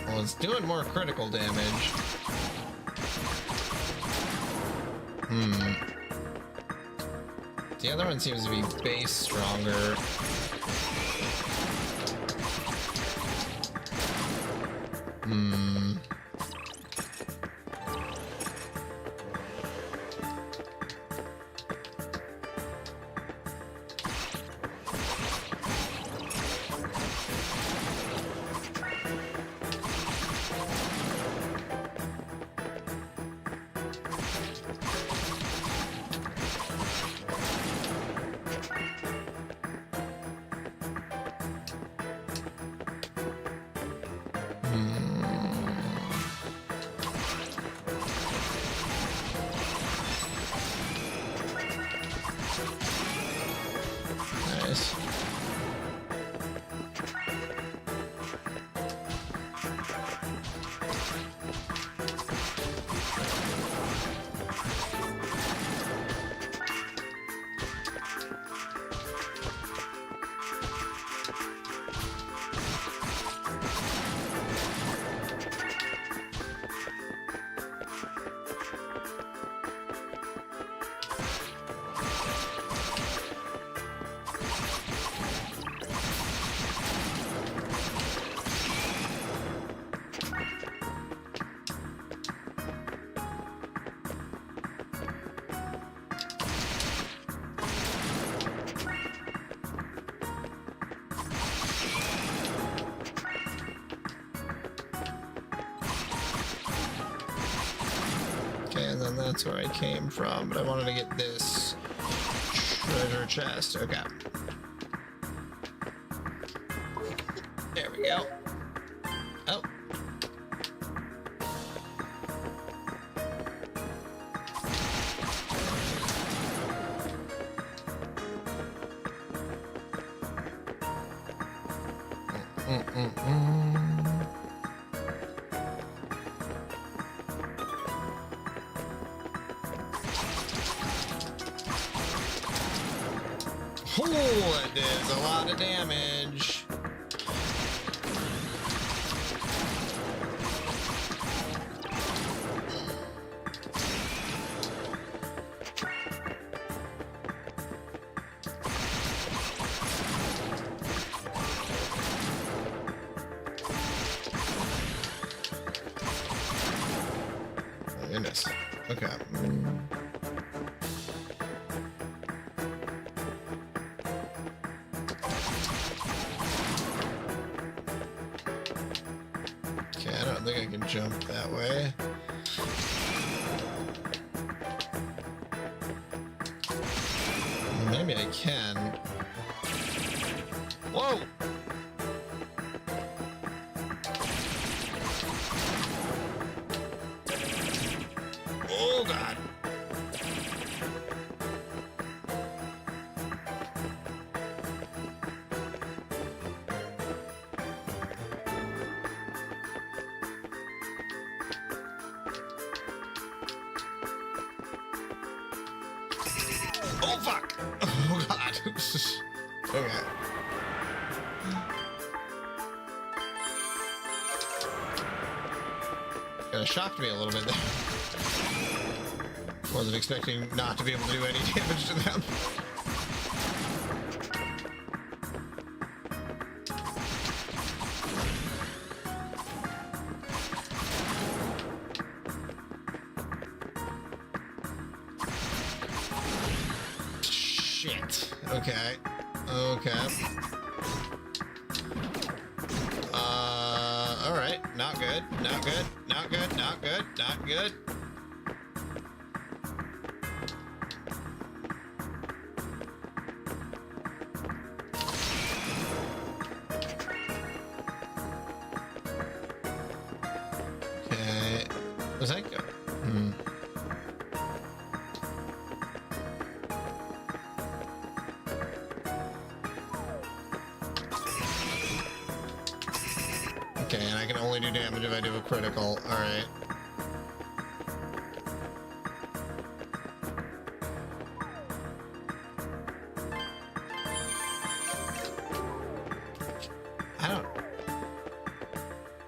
Well, it's doing more critical damage. The other one seems to be base stronger. Nice. Okay, and then that's where I came from, but I wanted to get this treasure chest. Okay. There we go. Oh. Oh, that does a lot of damage. Oh, goodness. Okay. Okay, I don't think I can jump that way. Maybe I can. Whoa! Oh, God. Oh, fuck! Oh, God. Okay. Kinda shocked me a little bit there. Wasn't expecting not to be able to do any damage to them. Okay. Okay. Alright. Not good. Not good. Not good. Not good. Not good. Okay. Where's that go? Okay, and I can only do damage if I do a critical. Alright.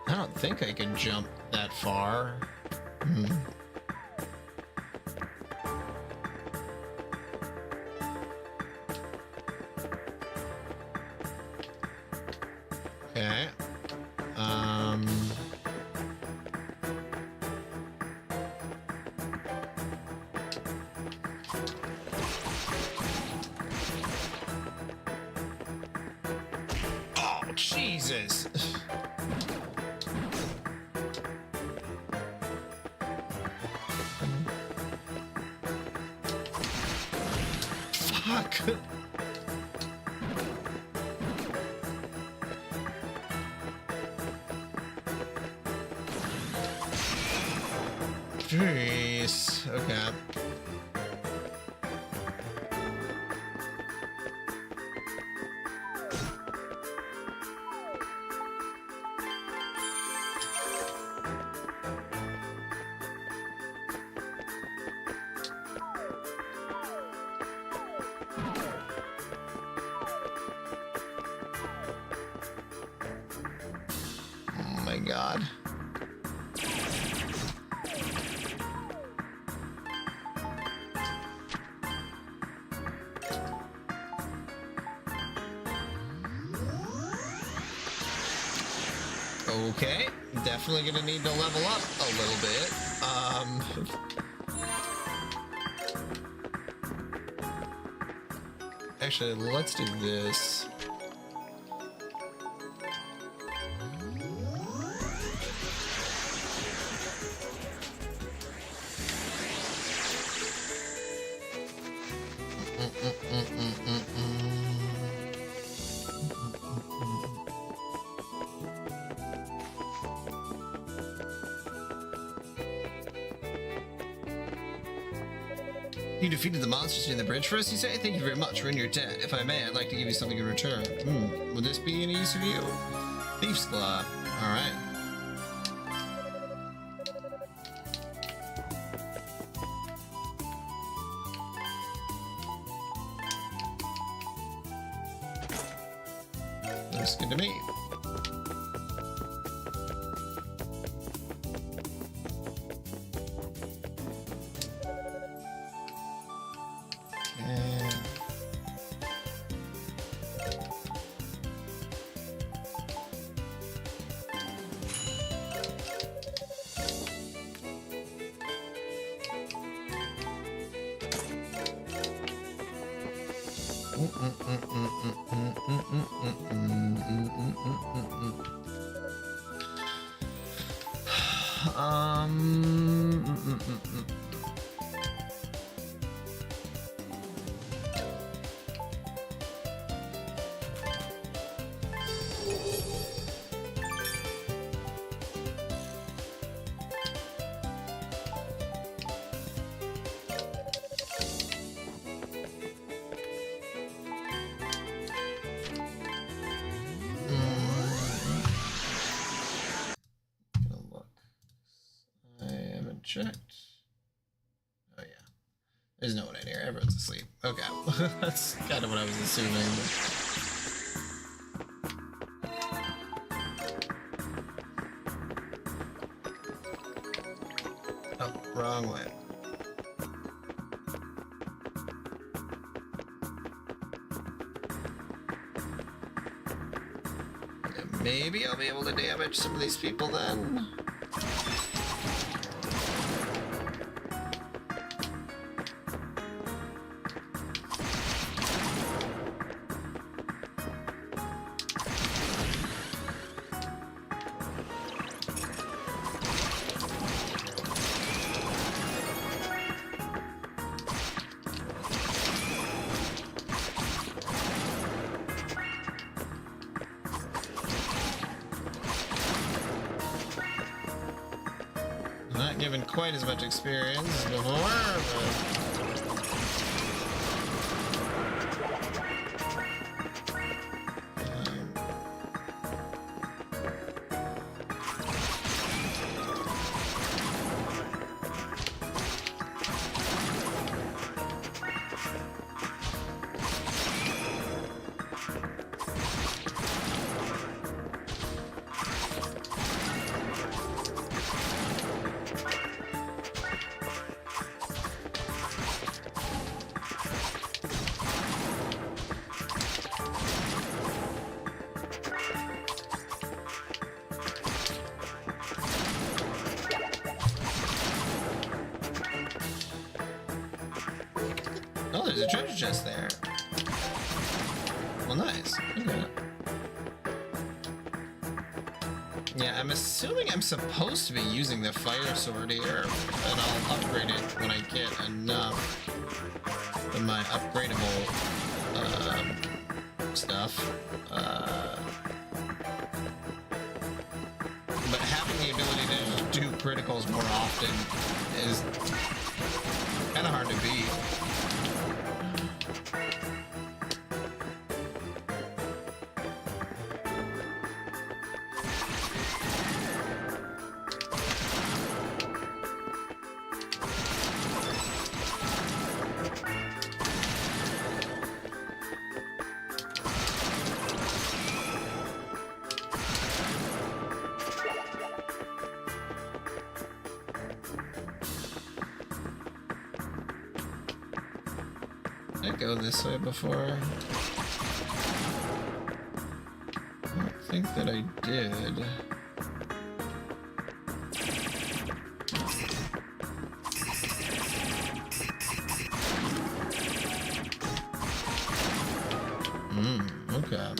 I don't think I can jump that far. Okay. Oh, Jesus. Fuck. Jeez. Okay. Oh my God. Okay, definitely gonna need to level up a little bit. Actually, let's do this. You defeated the monsters in the bridge for us, you say? Thank you very much. We're in your debt. If I may, I'd like to give you something in return. Would this be any use of you? Thief's Claw. Alright. Looks good to me. Checked. Oh yeah. There's no one in here. Everyone's asleep. Okay. That's kind of what I was assuming. Oh, wrong way. Yeah, maybe I'll be able to damage some of these people then. Not given quite as much experience as before, but... Oh, there's a treasure chest there. Well, nice. Okay. Yeah, I'm assuming I'm supposed to be using the fire sword here, and I'll upgrade it when I get enough of my upgradable stuff. But having the ability to just do criticals more often is kind of hard to beat. Did I go this way before? I don't think that I did. Okay.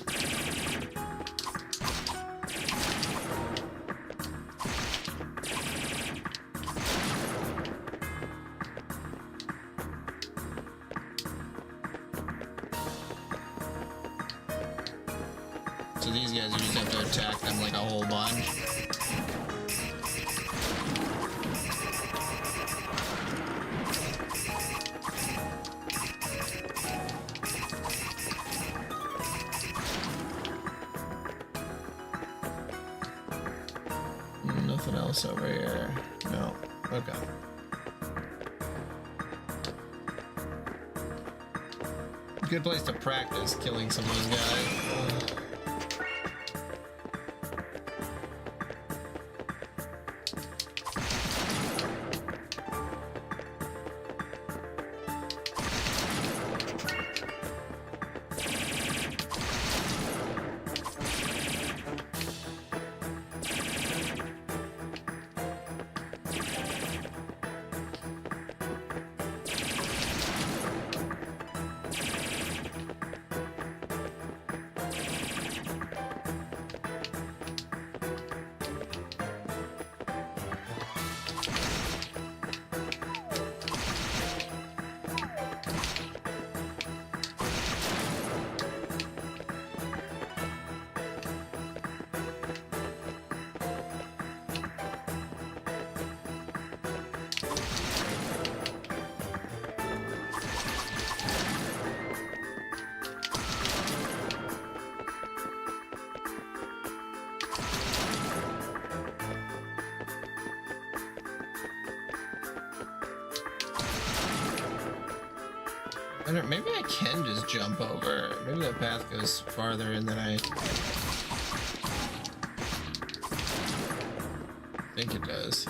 So these guys, you just have to attack them like a whole bunch. Nothing else over here. No. Okay. Good place to practice killing some of those guys. Maybe I can just jump over. Maybe that path goes farther in than I think it does.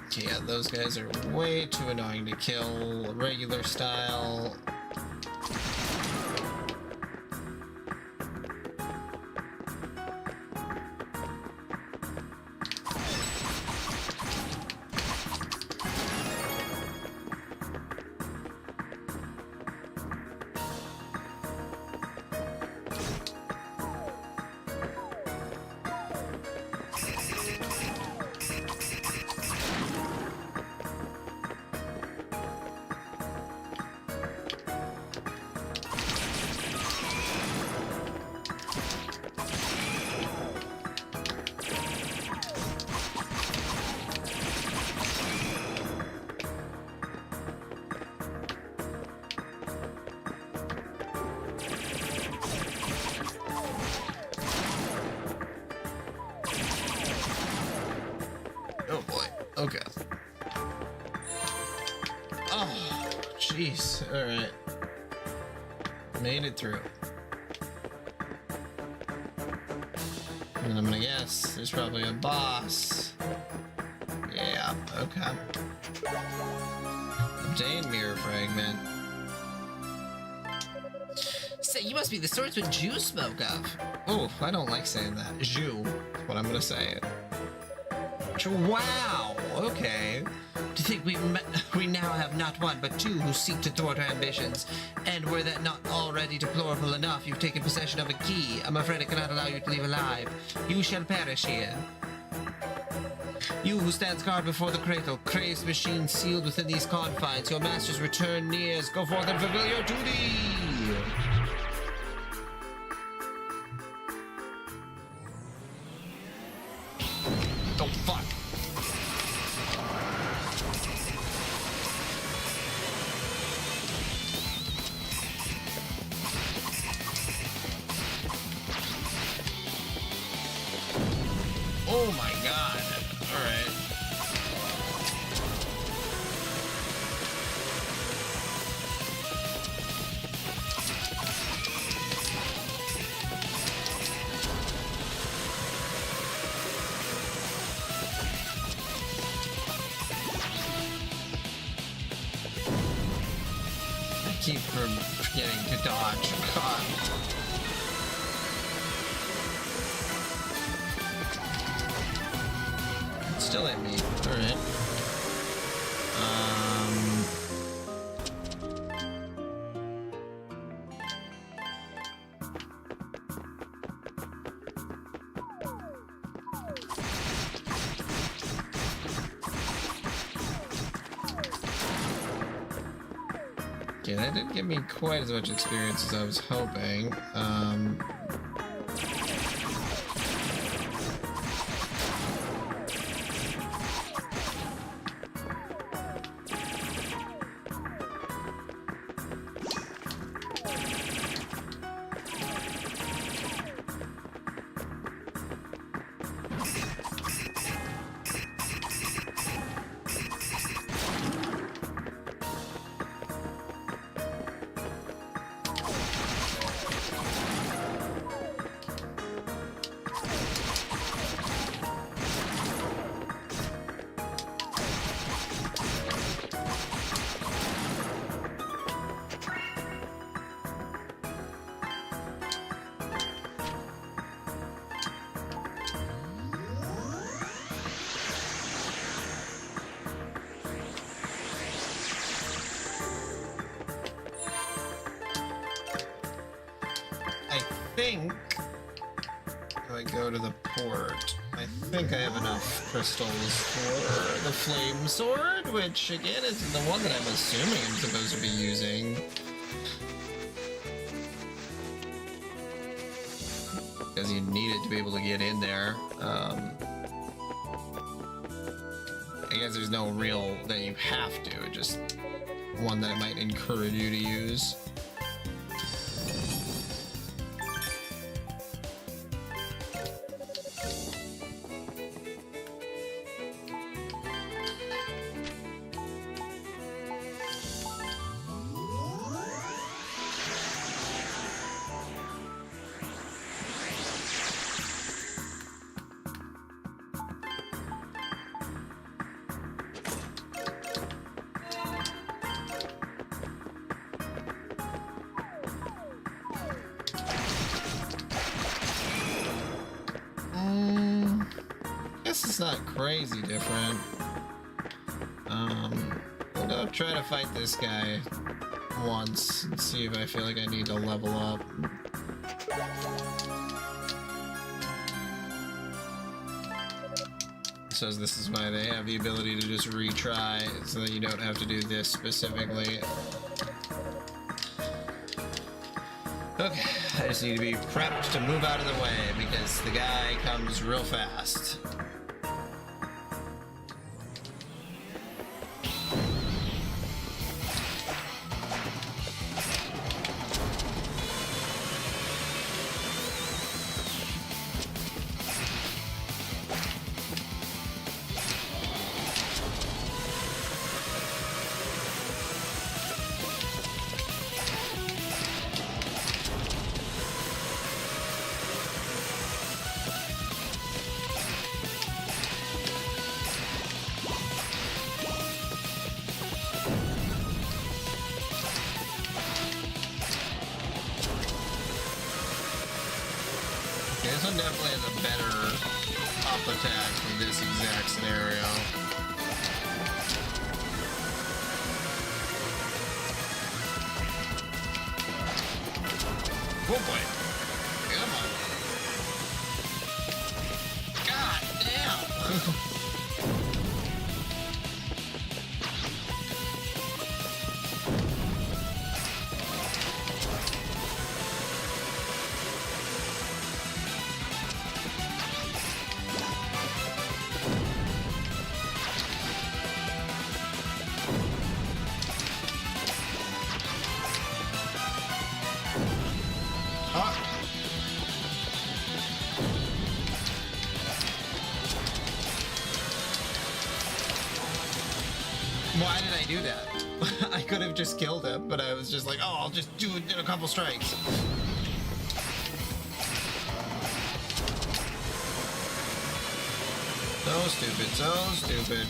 Okay, yeah, those guys are way too annoying to kill regular style. jeez. Alright. Made it through. And I'm gonna guess there's probably a boss. Yeah, okay. Obtain mirror fragment. Say, you must be the swordsman Jew spoke of. Oh, I don't like saying that. Jew. That's what I'm gonna say. Wow, okay. To think we now have not one but two who seek to thwart our ambitions, and were that not already deplorable enough, you've taken possession of a key. I'm afraid I cannot allow you to leave alive. You shall perish here. You who stands guard before the cradle, crazed machine sealed within these confines, your master's return nears. Go forth and fulfill your duty! Oh, fuck. Oh my god. Alright. I keep forgetting to dodge. God. Still at me. Alright. Okay, that didn't give me quite as much experience as I was hoping. If I go to the port, I think I have enough crystals for the flame sword, which again is the one that I'm assuming I'm supposed to be using. Because you need it to be able to get in there. I guess there's no real that you have to, just one that it might encourage you to use. It's not crazy different. I'll go try to fight this guy once and see if I feel like I need to level up. So this is why they have the ability to just retry, so that you don't have to do this specifically. Okay, I just need to be prepped to move out of the way because the guy comes real fast. this one definitely has a better up attack for this exact scenario. Oh boy. Come on. God damn. Why did I do that? I could have just killed him, but I was just like, oh, I'll just do it in a couple strikes. So stupid, so stupid.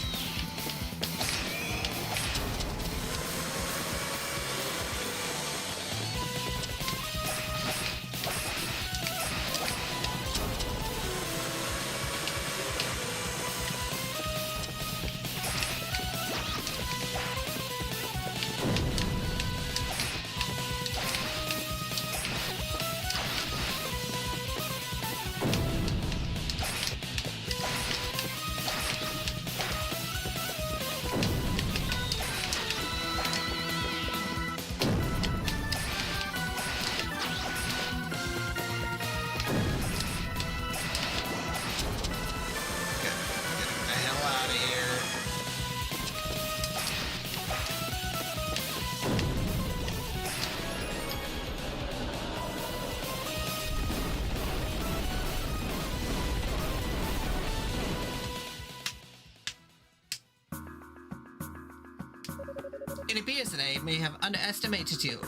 It appears that I may have underestimated you.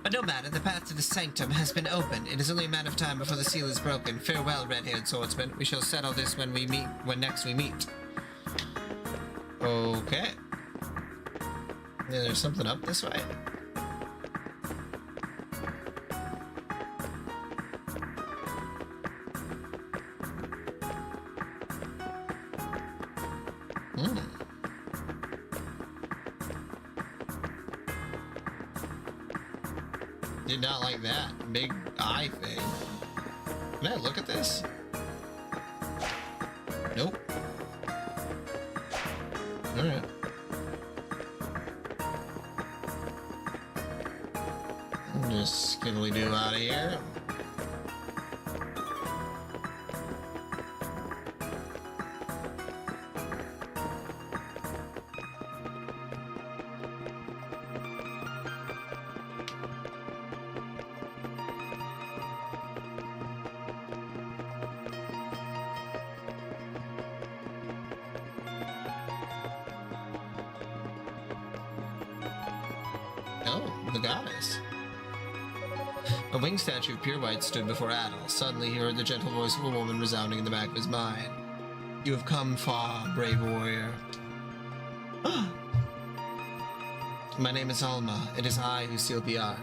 But no matter, the path to the sanctum has been opened. It is only a matter of time before the seal is broken. Farewell, red-haired swordsman. We shall settle this when next we meet. Okay. Yeah, there's something up this way. Did not like that big eye thing. Can I look at this? Nope. Alright. Just skiddly do out of here. Oh, the goddess. A winged statue of pure white stood before Adel. Suddenly he heard the gentle voice of a woman resounding in the back of his mind. You have come far, brave warrior. My name is Alma. It is I who sealed the Ark.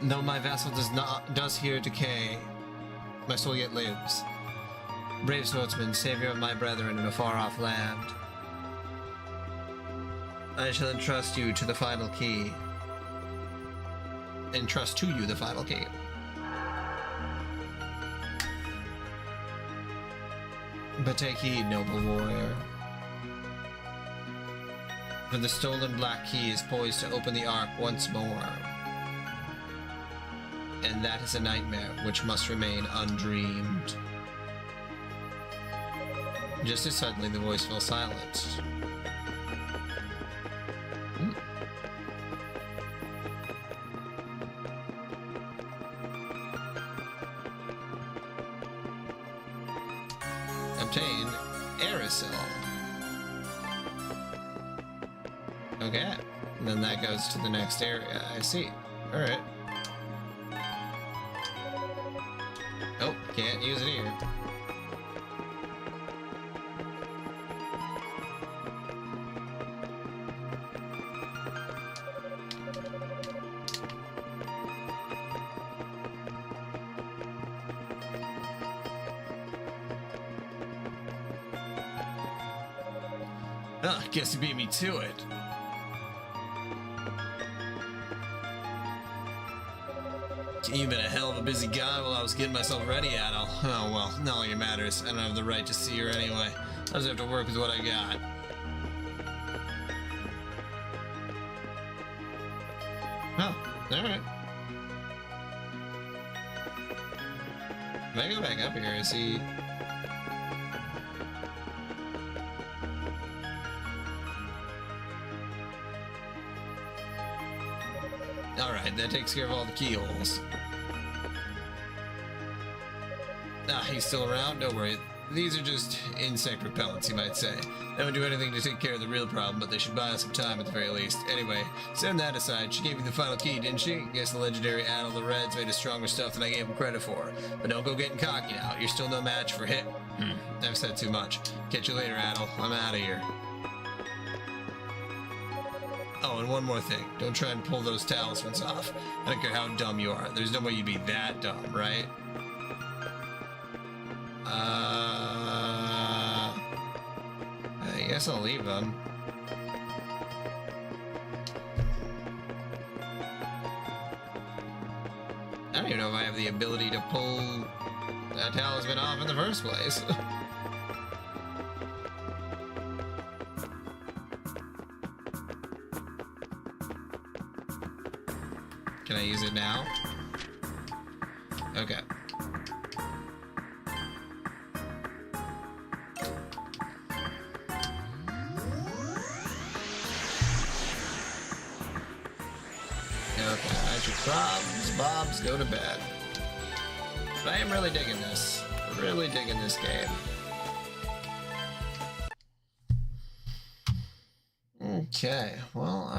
Though my vessel does here decay, my soul yet lives. Brave swordsman, savior of my brethren in a far-off land. I shall entrust you to the final key. Entrust to you the final key. But take heed, noble warrior. For the stolen black key is poised to open the Ark once more. And that is a nightmare which must remain undreamed. Just as suddenly the voice fell silent. Obtain aerosol. Okay, and then that goes to the next area. I see. All right. Oh, can't use it here. Oh, I guess you beat me to it. You've been a hell of a busy guy while I was getting myself ready, Adol. Oh, well, not like it matters. I don't have the right to see her anyway. I just have to work with what I got. Oh, alright. If I go back up here, I see... Alright, that takes care of all the keyholes. Ah, he's still around? Don't worry. These are just insect repellents, you might say. They don't do anything to take care of the real problem, but they should buy us some time at the very least. Anyway, setting that aside, she gave you the final key, didn't she? Guess the legendary Adol the Red's made of stronger stuff than I gave him credit for. But don't go getting cocky now. You're still no match for hit. I've said too much. Catch you later, Adol. I'm out of here. Oh, and one more thing. Don't try and pull those talismans off. I don't care how dumb you are. There's no way you'd be that dumb, right? I guess I'll leave them. I don't even know if I have the ability to pull that talisman off in the first place. Can I use it now? Okay. Okay, that's your problems. Bobs, go to bed. But I am really digging this. Really digging this game. Okay, well,